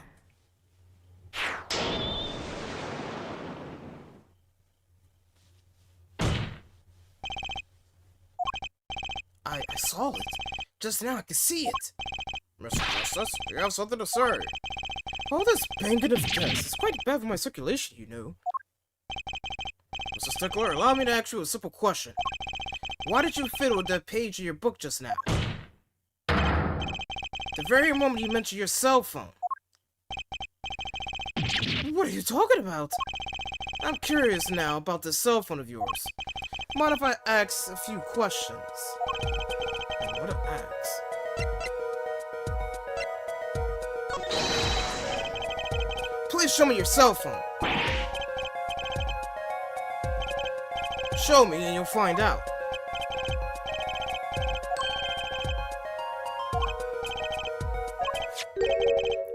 I saw it. Just now I can see it. Mr. Justice, you have something to say. All this banging of deaths is quite bad for my circulation, you know. Mr. Stickler, Allow me to ask you a simple question. Why did you fiddle with that page of your book just now? The very moment you mentioned your cell phone. What are you talking about? I'm curious now about this cell phone of yours. Mind if I ask a few questions? What to ask? Please show me your cell phone. Show me and you'll find out.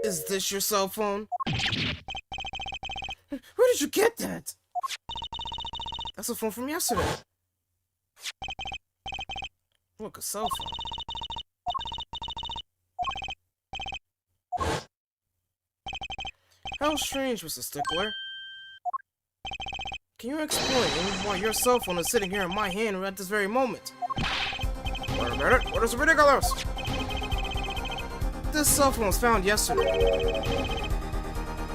Is this your cell phone? Where did you get that? That's a phone from yesterday. Look, a cell phone. How strange, Mr. Stickler. Can you explain why your cell phone is sitting here in my hand at this very moment? wait a minute, what is ridiculous? This cell phone was found yesterday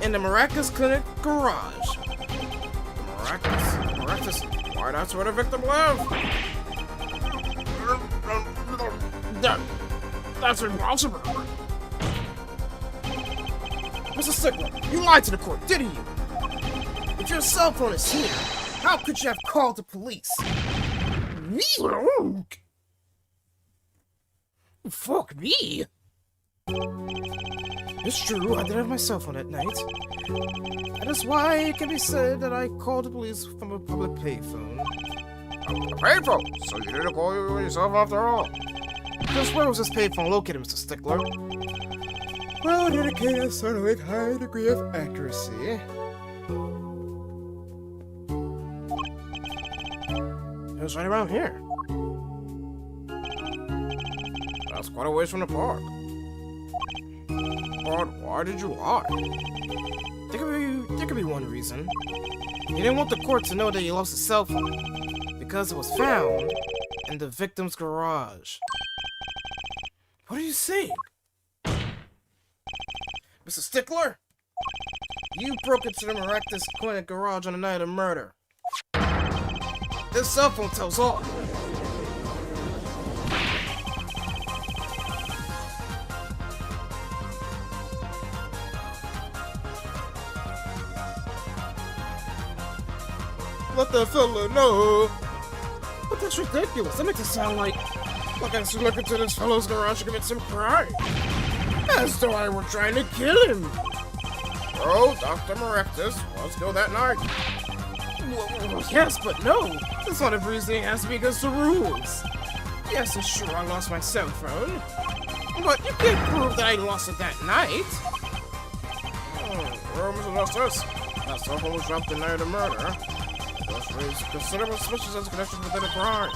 in the Miraculous Clinic garage. Miraculous? Why, that's where the victim lived. That's impossible. Mr. Stickler, you lied to the court, didn't you? If your cell phone is here, how could you have called the police? Me? Fuck me. It's true, I did have my cell phone at night. That is why it can be said that I called the police from a public payphone. A payphone? So you didn't call yourself after all? Just where was this payphone located, Mr. Stickler? Well, it indicated a certainly high degree of accuracy. It was right around here. That's quite a ways from the park. But why did you lie? There could be one reason. You didn't want the court to know that you lost a cell phone because it was found in the victim's garage. What are you saying? Mr. Stickler? You broke into the Maractus Clinic garage on the night of murder. This cell phone tells all. Let the fella know. But that's ridiculous. That makes it sound like I snuck into this fellow's garage to commit some crime. As though I were trying to kill him. Oh, Dr. Maractus was killed that night. Well, yes, but no. This line of reasoning has to be against the rules. Yes, it's true I lost my cell phone. But you can't prove that I lost it that night. Well, Mr. Justice, that cell phone was dropped the night of the murder. It does raise considerable suspicions as connections within a crime.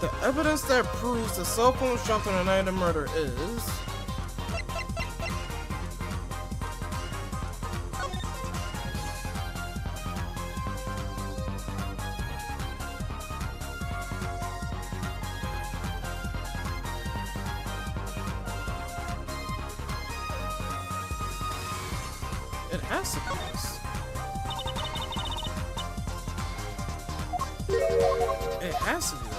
The evidence that proves the cell phone was dropped on the night of the murder is... It has to be this. It has to be this.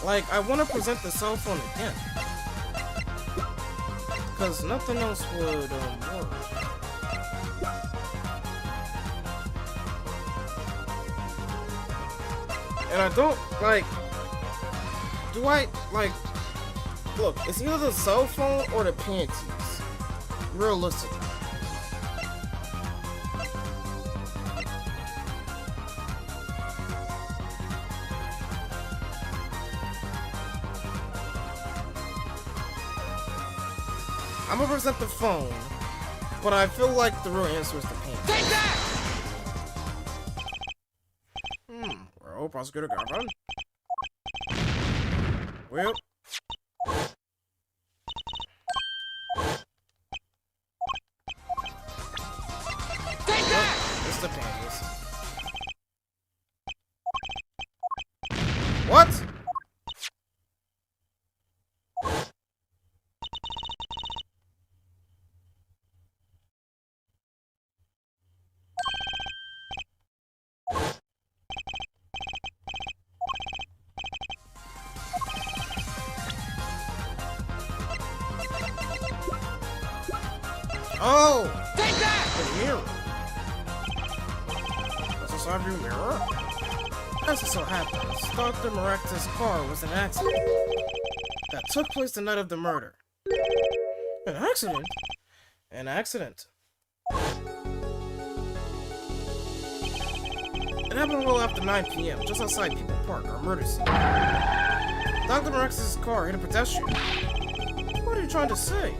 Like, I want to present the cell phone again. Because nothing else would work. And I don't, like... Do I, like... Look, it's either the cell phone or the panties. Realistically. I'm gonna present the phone, but I feel like the real answer is the panties. Take that! Well, Prosecutor Garvin. Well... Take that! It's the panties. What? Oh! Take that! The mirror. That's a side view mirror? As it so happens, Dr. Maractus' car was an accident that took place the night of the murder. An accident? An accident. It happened well after 9 p.m., just outside People Park, our murder scene. Dr. Maractus' car hit a pedestrian. What are you trying to say?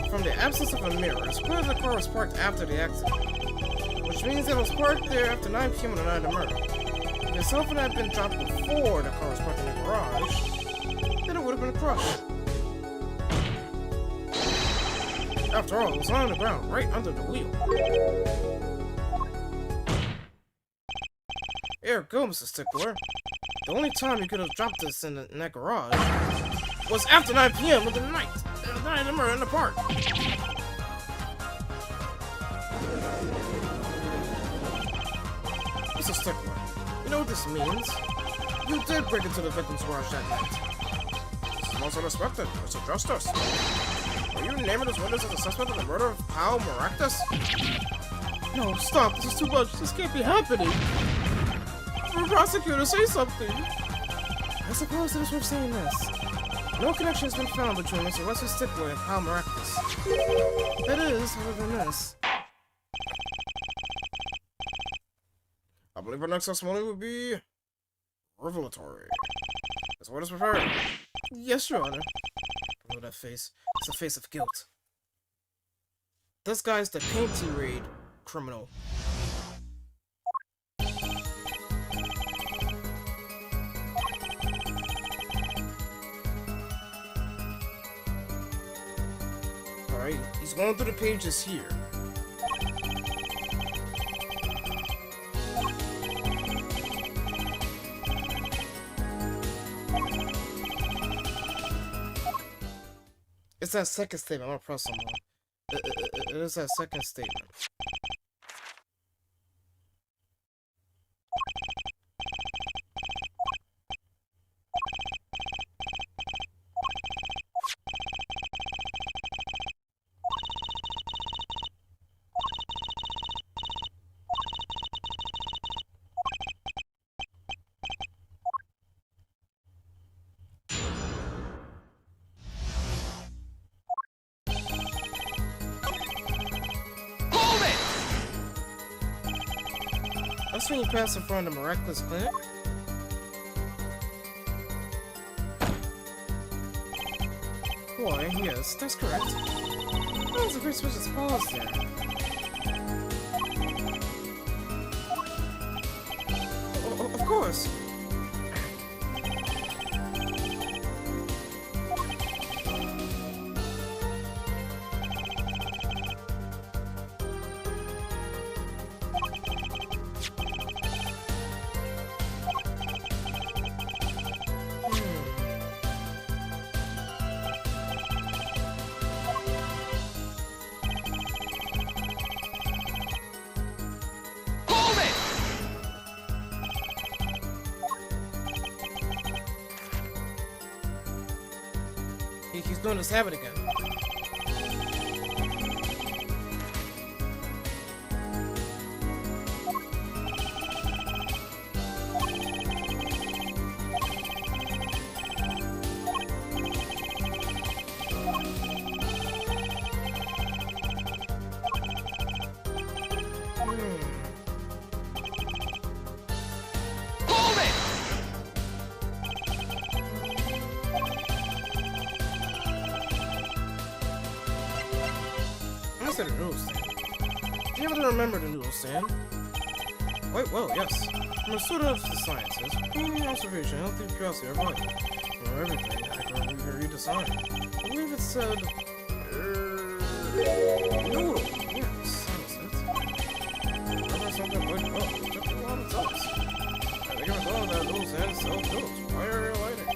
From the absence of a mirror, it's clear the car was parked after the accident, which means that it was parked there after 9 p.m. on the night of the murder. If the cell phone had been dropped before the car was parked in the garage, then it would have been crushed. After all, it was on the ground, right under the wheel. Here, go, Mr. Stickler. The only time you could have dropped this in that garage was after 9 p.m. of the night of the murder in the park. Mr. Stickler, you know what this means? You did break into the victim's garage that night. This is most unexpected, Mr. Justice. Are you naming this witness as a suspect in the murder of Pal Maractus? No, stop. This is too much. This can't be happening. Prosecutor, say something. I suppose it is worth saying this. No connection has been found between Mr. Wesley Stickler and Pal Maractus. That is, other than this. I believe our next testimony would be revelatory. Is what is prepared? Yes, Your Honor. Below that face, it's a face of guilt. This guy's the Paintie Raid criminal. just going through the pages here. It's that second statement. I'm gonna press on one. It is that second statement. That's when you pass in front of the miraculous clinic. Why, yes, that's correct. That was a great suspicious pause there. Of course. He's doing his habit again. The noodle stand. Do you happen to remember the noodle stand? Quite well, yes. I'm a student of the sciences. Observation, healthy curiosity, or body. For everything, I can read the sign. I believe it said... noodle. Yes, that was it. Remember something like, oh, it took a lot of time. I think I thought that noodle stand sells noodles. Why are you lighting?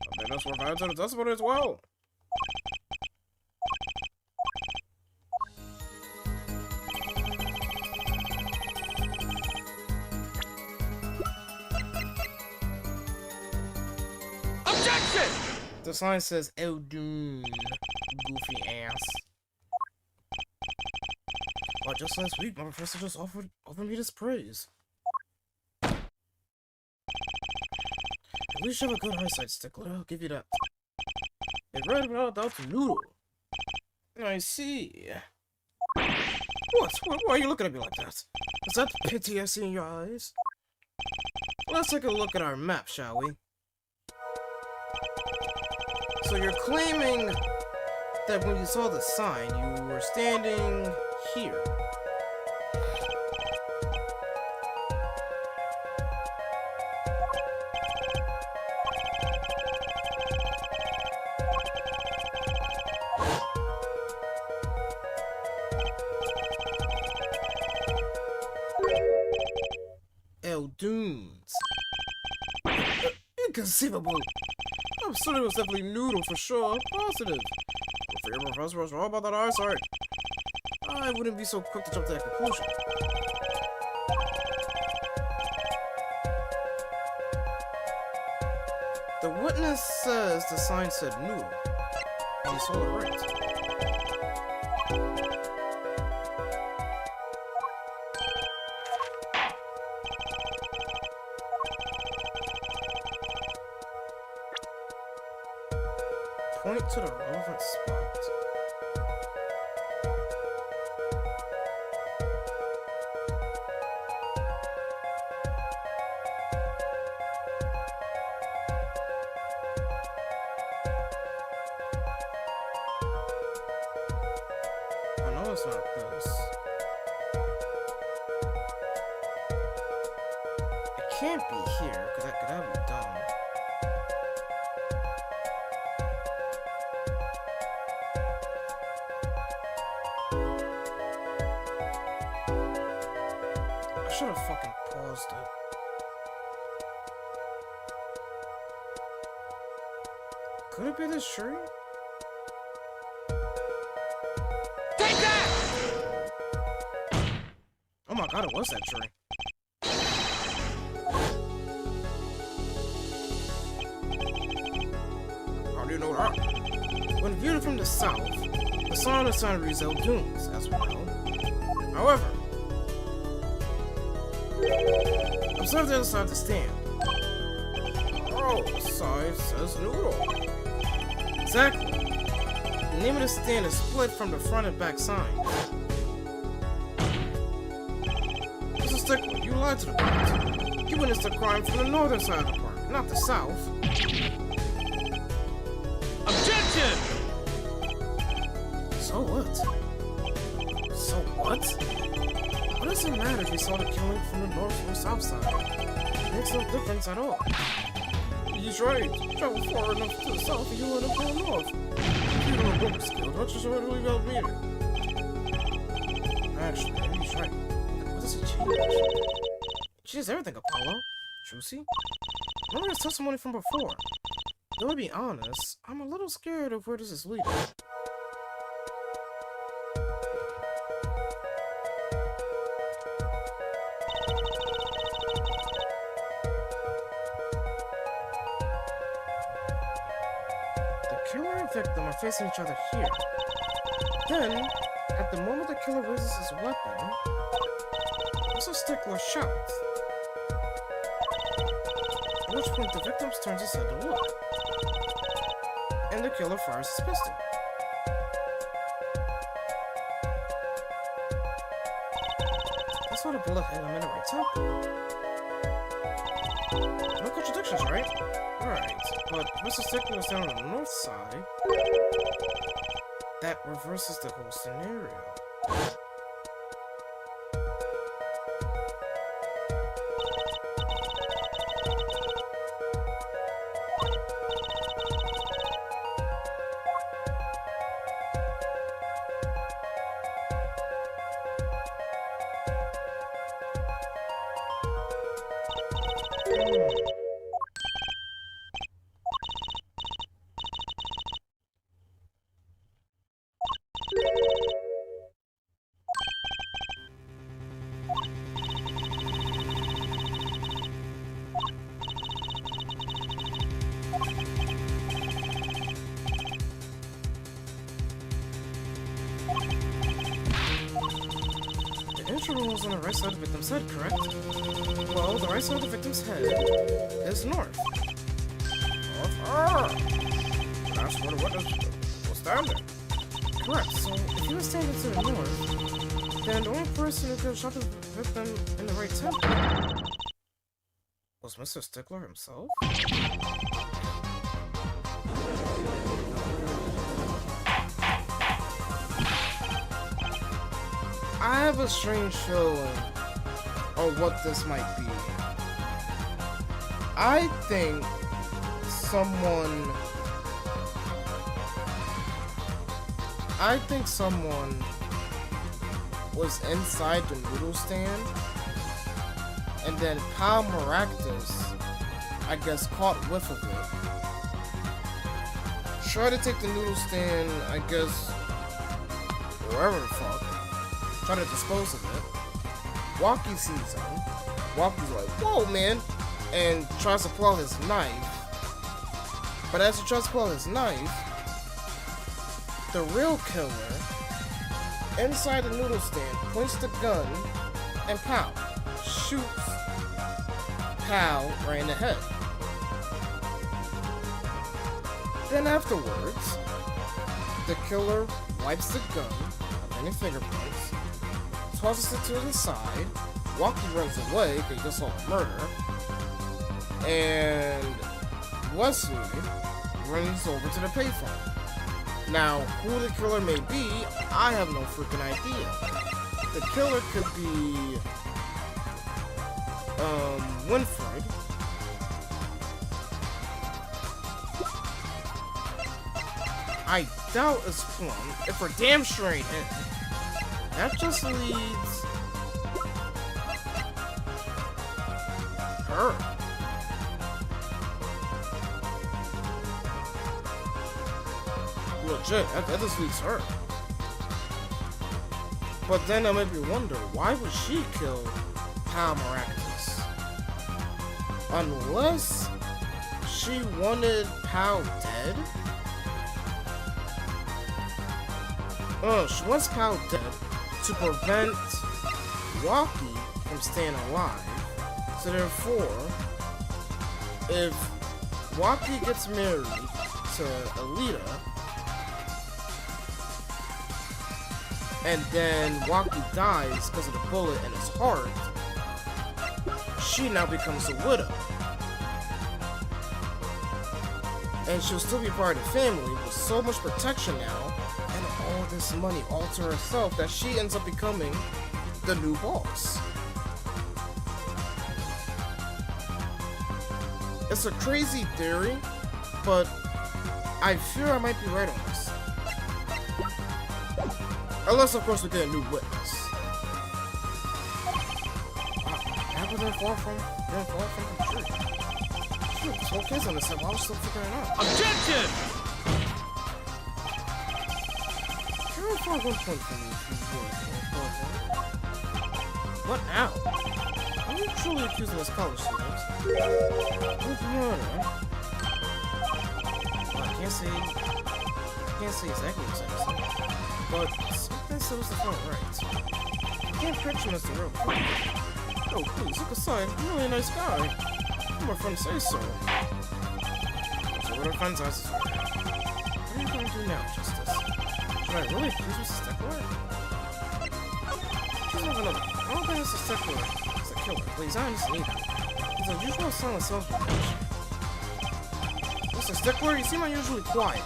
I think that's what I said. That's about it as well. Objection! The sign says Eldun, goofy ass. Well, just last week, my professor just offered me this praise. At least you have a good eyesight, Stickler. I'll give you that. It read without a doubt to Noodle. I see. What? Why are you looking at me like that? Is that pity I see in your eyes? Let's take a look at our map, shall we? So you're claiming that when you saw the sign, you were standing here. Dunes. Inconceivable. I'm certain it was definitely Noodle for sure. Positive. If your professor was wrong about that eyesight, I wouldn't be so quick to jump to that conclusion. The witness says the sign said Noodle, and he saw it right. Point to the relevant spot. I know it's not this. can't be here, because that would be dumb. I should have fucking paused it. Could it be this tree? Take that! Oh my god, it was that tree. How do you know that? When viewed from the south, the sun is San Rizal Dunes, as we know. However, observe the other side of the stand. Oh, the side says noodle. Exactly. The name of the stand is split from the front and back signs. Mr. Stickler, you lied to the court. You witnessed the crime from the northern side of the park, not the south. Objection! So what? So what? What does it matter if you saw the killing from the north or south side? It makes no difference at all. He's right. Travel far enough to the south and you'll end up going north. If you don't have book skill, don't you sort of leave out meeting? Actually, maybe he's right. What does it change? Changes everything, Apollo. Juicy? Remember his testimony from before. Though to be honest, I'm a little scared of where this is leading. The killer and victim are facing each other here. Then, at the moment the killer raises his weapon, Mr. Stickler shouts. At which point the victim turns his head to look. And the killer fires his pistol. That's why the bullet hit him in the right temple. No contradictions, right? Right, but Mr. Stickler was down on the north side. That reverses the whole scenario. The intruder was on the right side of the victim's head, correct? Well, the right side of the victim's head is north. That's where the witness was standing. Correct, so if he was standing to the north, then the only person who could have shot the victim in the right temple was Mr. Stickler himself? I have a strange feeling of what this might be. I think someone was inside the noodle stand, and then Pal Maractus, I guess, caught whiff of it. Tried to take the noodle stand, I guess, wherever the fuck. Try to dispose of it. Walkie sees him. Walkie's like, whoa, man, and tries to pull out his knife. But as he tries to pull out his knife, the real killer, inside the noodle stand, points the gun, and pow, shoots Pal right in the head. Then afterwards, the killer wipes the gun of any fingerprints, tosses it to the side, Walkie runs away because he just saw the murder, and Wesley runs over to the payphone. Now, who the killer may be, I have no freaking idea. The killer could be Winfred, I doubt it's Plum. If we're damn sure ain't him. That just leads... her. Legit, that just leaves her. But then that made me wonder, why would she kill Pal Miraculous? Unless she wanted Pal dead? Oh, she wants Pal dead to prevent Rocky from staying alive. So therefore, if Rocky gets married to Alita, and then Rocky dies because of the bullet in his heart, she now becomes a widow. And she'll still be part of the family with so much protection now, and all this money all to herself, that she ends up becoming the new boss. It's a crazy theory, but I fear I might be right on this. Unless, of course, we get a new witness. Wow, they're far from the truth. Shoot, this whole case on this stuff, I was still figuring it out. Objection! Can I find 1 point for me if you would? What now? Are you truly accusing us college students? With murder? Well, I can't say exactly what's happening. But something seems to feel right. You can't picture Mr. Rope. Oh, please, look aside. You're really a nice guy. My friend say so. So what our friends ask is, what are you going to do now, Justice? Should I really accuse Mr. Stickler? She's not another. I don't think Mr. Stickler is a killer. Please, I understand either. He's a usual silent salesman. Mr. Stickler, you seem unusually quiet.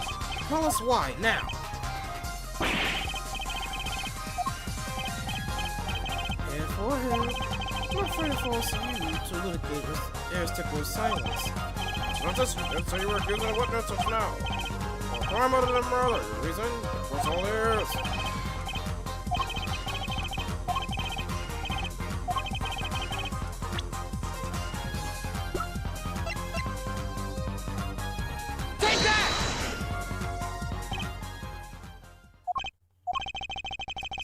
Tell us why, now. I'm afraid it falls to you to litigate with Air Stickler's silence. It's not this. That's how you were accusing a witness just now. Or crime other than murder. Your reason? That's all there is. Take that!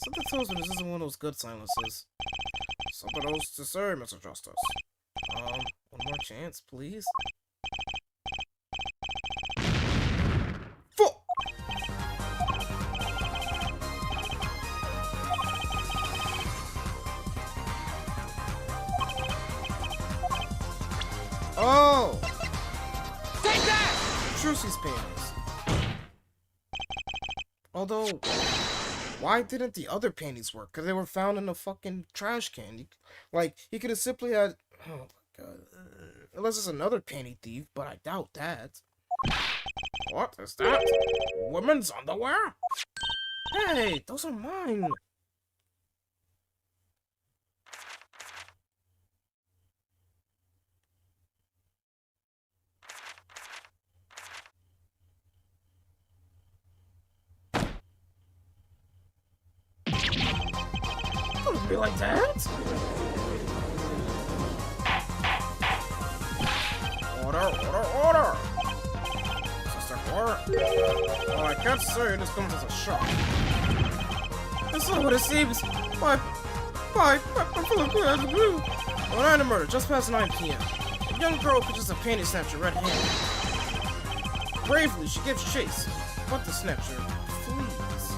Something tells me this isn't one of those good silences. Something else to say, Mr. Justice. One more chance, please. Fuck! Oh! Take that! Trucy's panties. Although, why didn't the other panties work? Because they were found in a fucking trash can. Like, he could have simply had... Oh my god. Unless it's another panty thief, but I doubt that. What is that? Women's underwear? Hey, those are mine. Don't be like that. Order! Sister Cora? Well, I can't say this comes as a shock. That's not what it seems. Why, I'm full of good as a glue. On night of murder, just past 9 p.m. A young girl purchased a panty snatcher red-handed. Bravely, she gives chase, but the snatcher flees.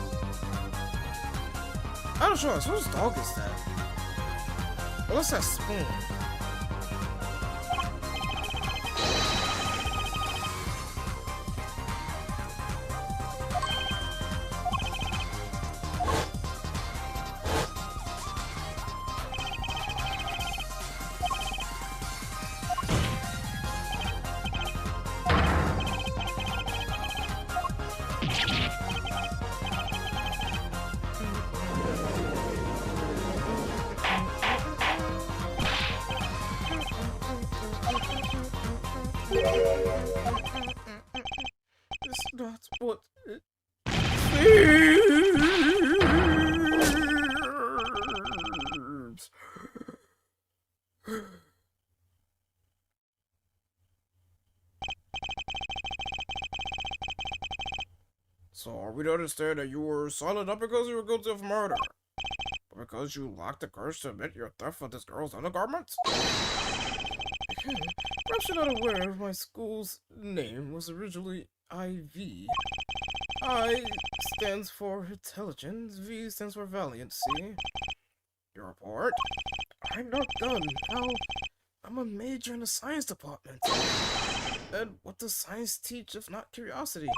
I don't know, whose dog is that? What's that spoon? It's not what it So are we to understand that you were silent not because you were guilty of murder, but because you lacked the courage to admit your theft of this girl's undergarments? Perhaps you're not aware my school's name was originally IV. I stands for intelligence, V stands for valiant, see? Your report? I'm not done. How? I'm a major in the science department. And what does science teach if not curiosity?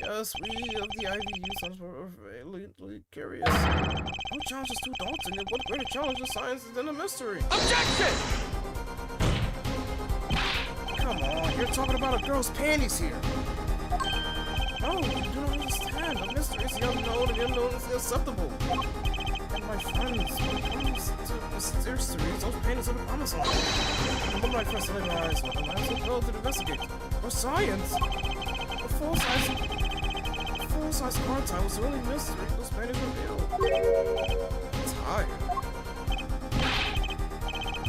Yes, we of the IVU sons were valiantly curious. No challenge is too daunting, and what greater challenge of science is than a mystery? Objection! Come on, you're talking about a girl's panties here. No, you do not understand. A mystery is the unknown, and the unknown is the acceptable. And my friends, when it comes to mysteries, those panties are the promised land. And when my first laid my eyes on them, I was compelled to investigate. For science! A full-size car tie was the only mystery those panties revealed. Tire?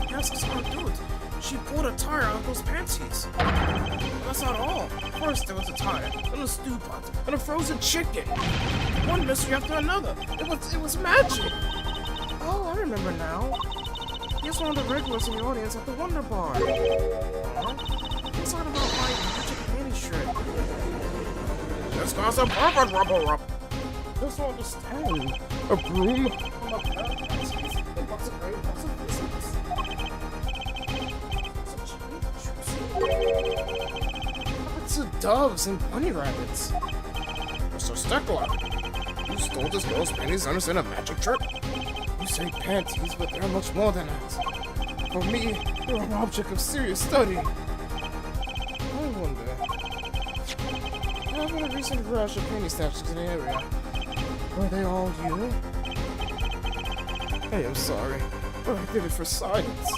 Yes, that's how I do it. She pulled a tire out of those panties. But that's not all. First there was a tire, then a stew pot, and a frozen chicken. One mystery after another. It was magic. Oh, I remember now. He's one of the regulars in the audience at the Wonder Bar. Huh? He's talking about my magic panty shred. This guy's a perfect rubber. Just don't understand. A broom? I'm a parasite. It looks a great box of physics. To doves and bunny rabbits. Mr. Steckler, you stole this girl's panties to understand a magic trick? You say panties, but they're much more than that. For me, they're an object of serious study. I wonder. There have been a recent rush of panty statues in the area. Were they all you? Hey, I'm sorry, but I did it for science.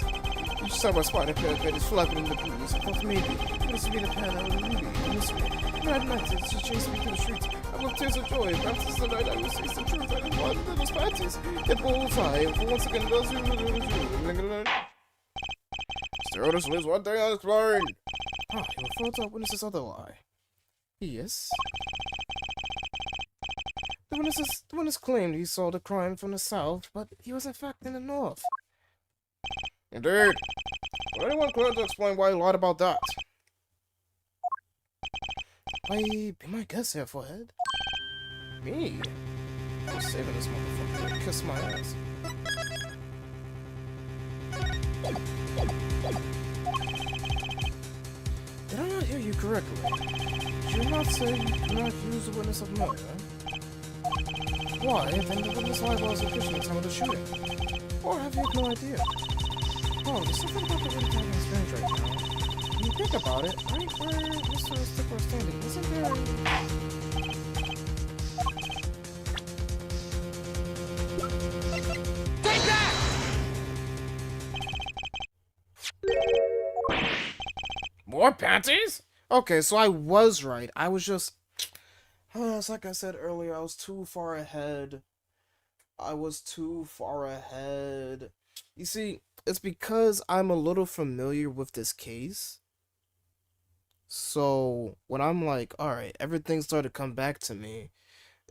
Each time I spied a pair of panties flapping in the breeze, I thought maybe this would be the pan out of the movie, the mystery. And at night, she chased me through the streets. I with tears of joy. Perhaps it's the night I will face the truth. I didn't want those panties. Get bullseye, and for once again, those who... Still, this leaves one thing unexplained. Ah, you refer to witnesses other lie. Yes. The witness claimed he saw the crime from the south, but he was in fact in the north. Indeed. Would anyone care to explain why he lied about that? Why, be my guest here, forehead. Me? I'm saving this motherfucker to kiss my ass. Did I not hear you correctly? Did you not say you do not use the witness of murder? Why, then the witness liable as official at the time of the shooting? Or have you no idea? Oh, there's something about the way the is strange right now. When you think about it, right where Mr. Stickler is standing, isn't there... Take that! More panties? Okay, so I was right. I was just... it's like I said earlier, I was too far ahead. You see, it's because I'm a little familiar with this case. So, when I'm like, alright, everything started to come back to me.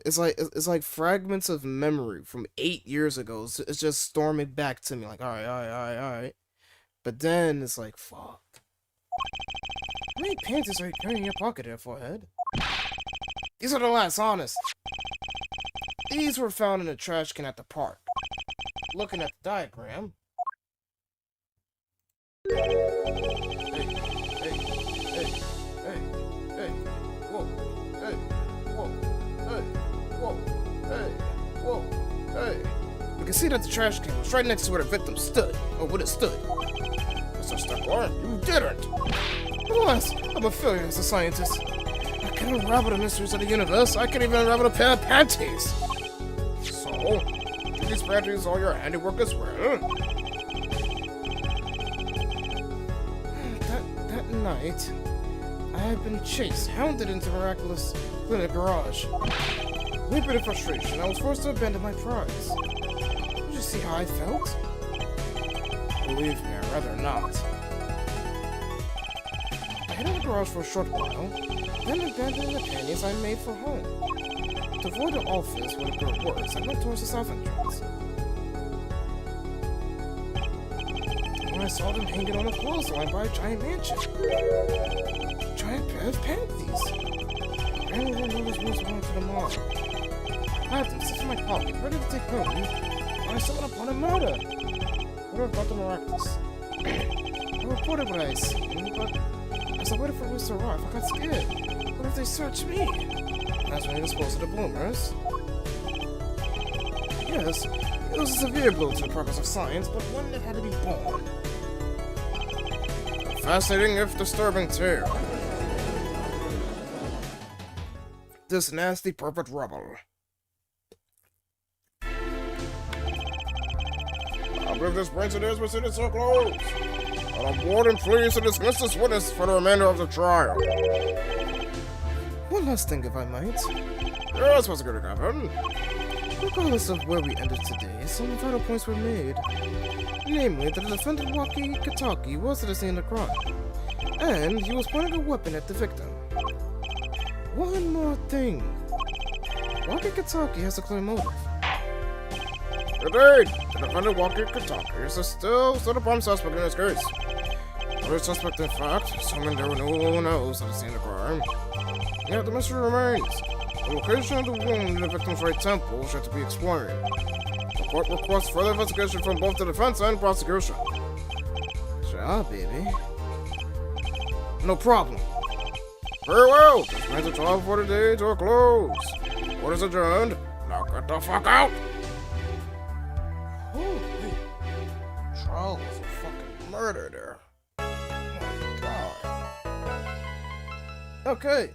It's like fragments of memory from 8 years ago. It's just storming back to me, like, alright. But then, it's like, fuck. How many panties are you carrying in your pocket there, forehead? These are the last, honest. These were found in a trash can at the park. Looking at the diagram. Hey, whoa, hey. You can see that the trash can was right next to where the victim stood, or would have stood. Mr. Steckler, you didn't! Alas, I'm a failure as a scientist. I can unravel the mysteries of the universe. I can't even unravel a pair of panties. So, do these panties all your handiwork as well? That night, I had been chased, hounded into miraculous clinic garage. Weeping in frustration, I was forced to abandon my prize. Did you see how I felt? Believe me, I'd rather not. I hid in the garage for a short while, then abandoned the panties I made for home. To avoid the office where the girl works, I went towards the south entrance. When I saw them hanging on a clothesline by a giant mansion. A giant pair of panties. Apparently they knew this was going to the mall. I had them sit in my pocket, ready to take home, when I stumbled upon a murder. What about the miraculous? I reported what I had seen, but as I waited for Wiz to arrive, I got scared. What if they search me? That's when he disposed of the bloomers. Yes, it was a severe blow to the progress of science, but one that had to be borne. A fascinating if disturbing tale. This nasty perfect rubble. I believe this brings today's proceedings so close. And I'm more than pleased to dismiss this witness for the remainder of the trial. One last thing, if I might. Yes, what's going to happen? Regardless of where we ended today, some vital points were made. Namely, that the defendant Waki Kataki was at the scene of the crime, and he was pointing a weapon at the victim. One more thing. Waki Kataki has a clear motive. Indeed, the defendant Waki Kataki is still the prime suspect in this case. The suspect, in fact, assuming there were no one else at the scene of the crime. Yet the mystery remains. The location of the wound in the victim's right temple is yet to be explained. The court requests further investigation from both the defense and prosecution. Sure, baby. No problem. Very well. This brings the trial for the day to a close. Court is adjourned. Now get the fuck out. Holy. Trial was a fucking murder there. Oh my god. Okay,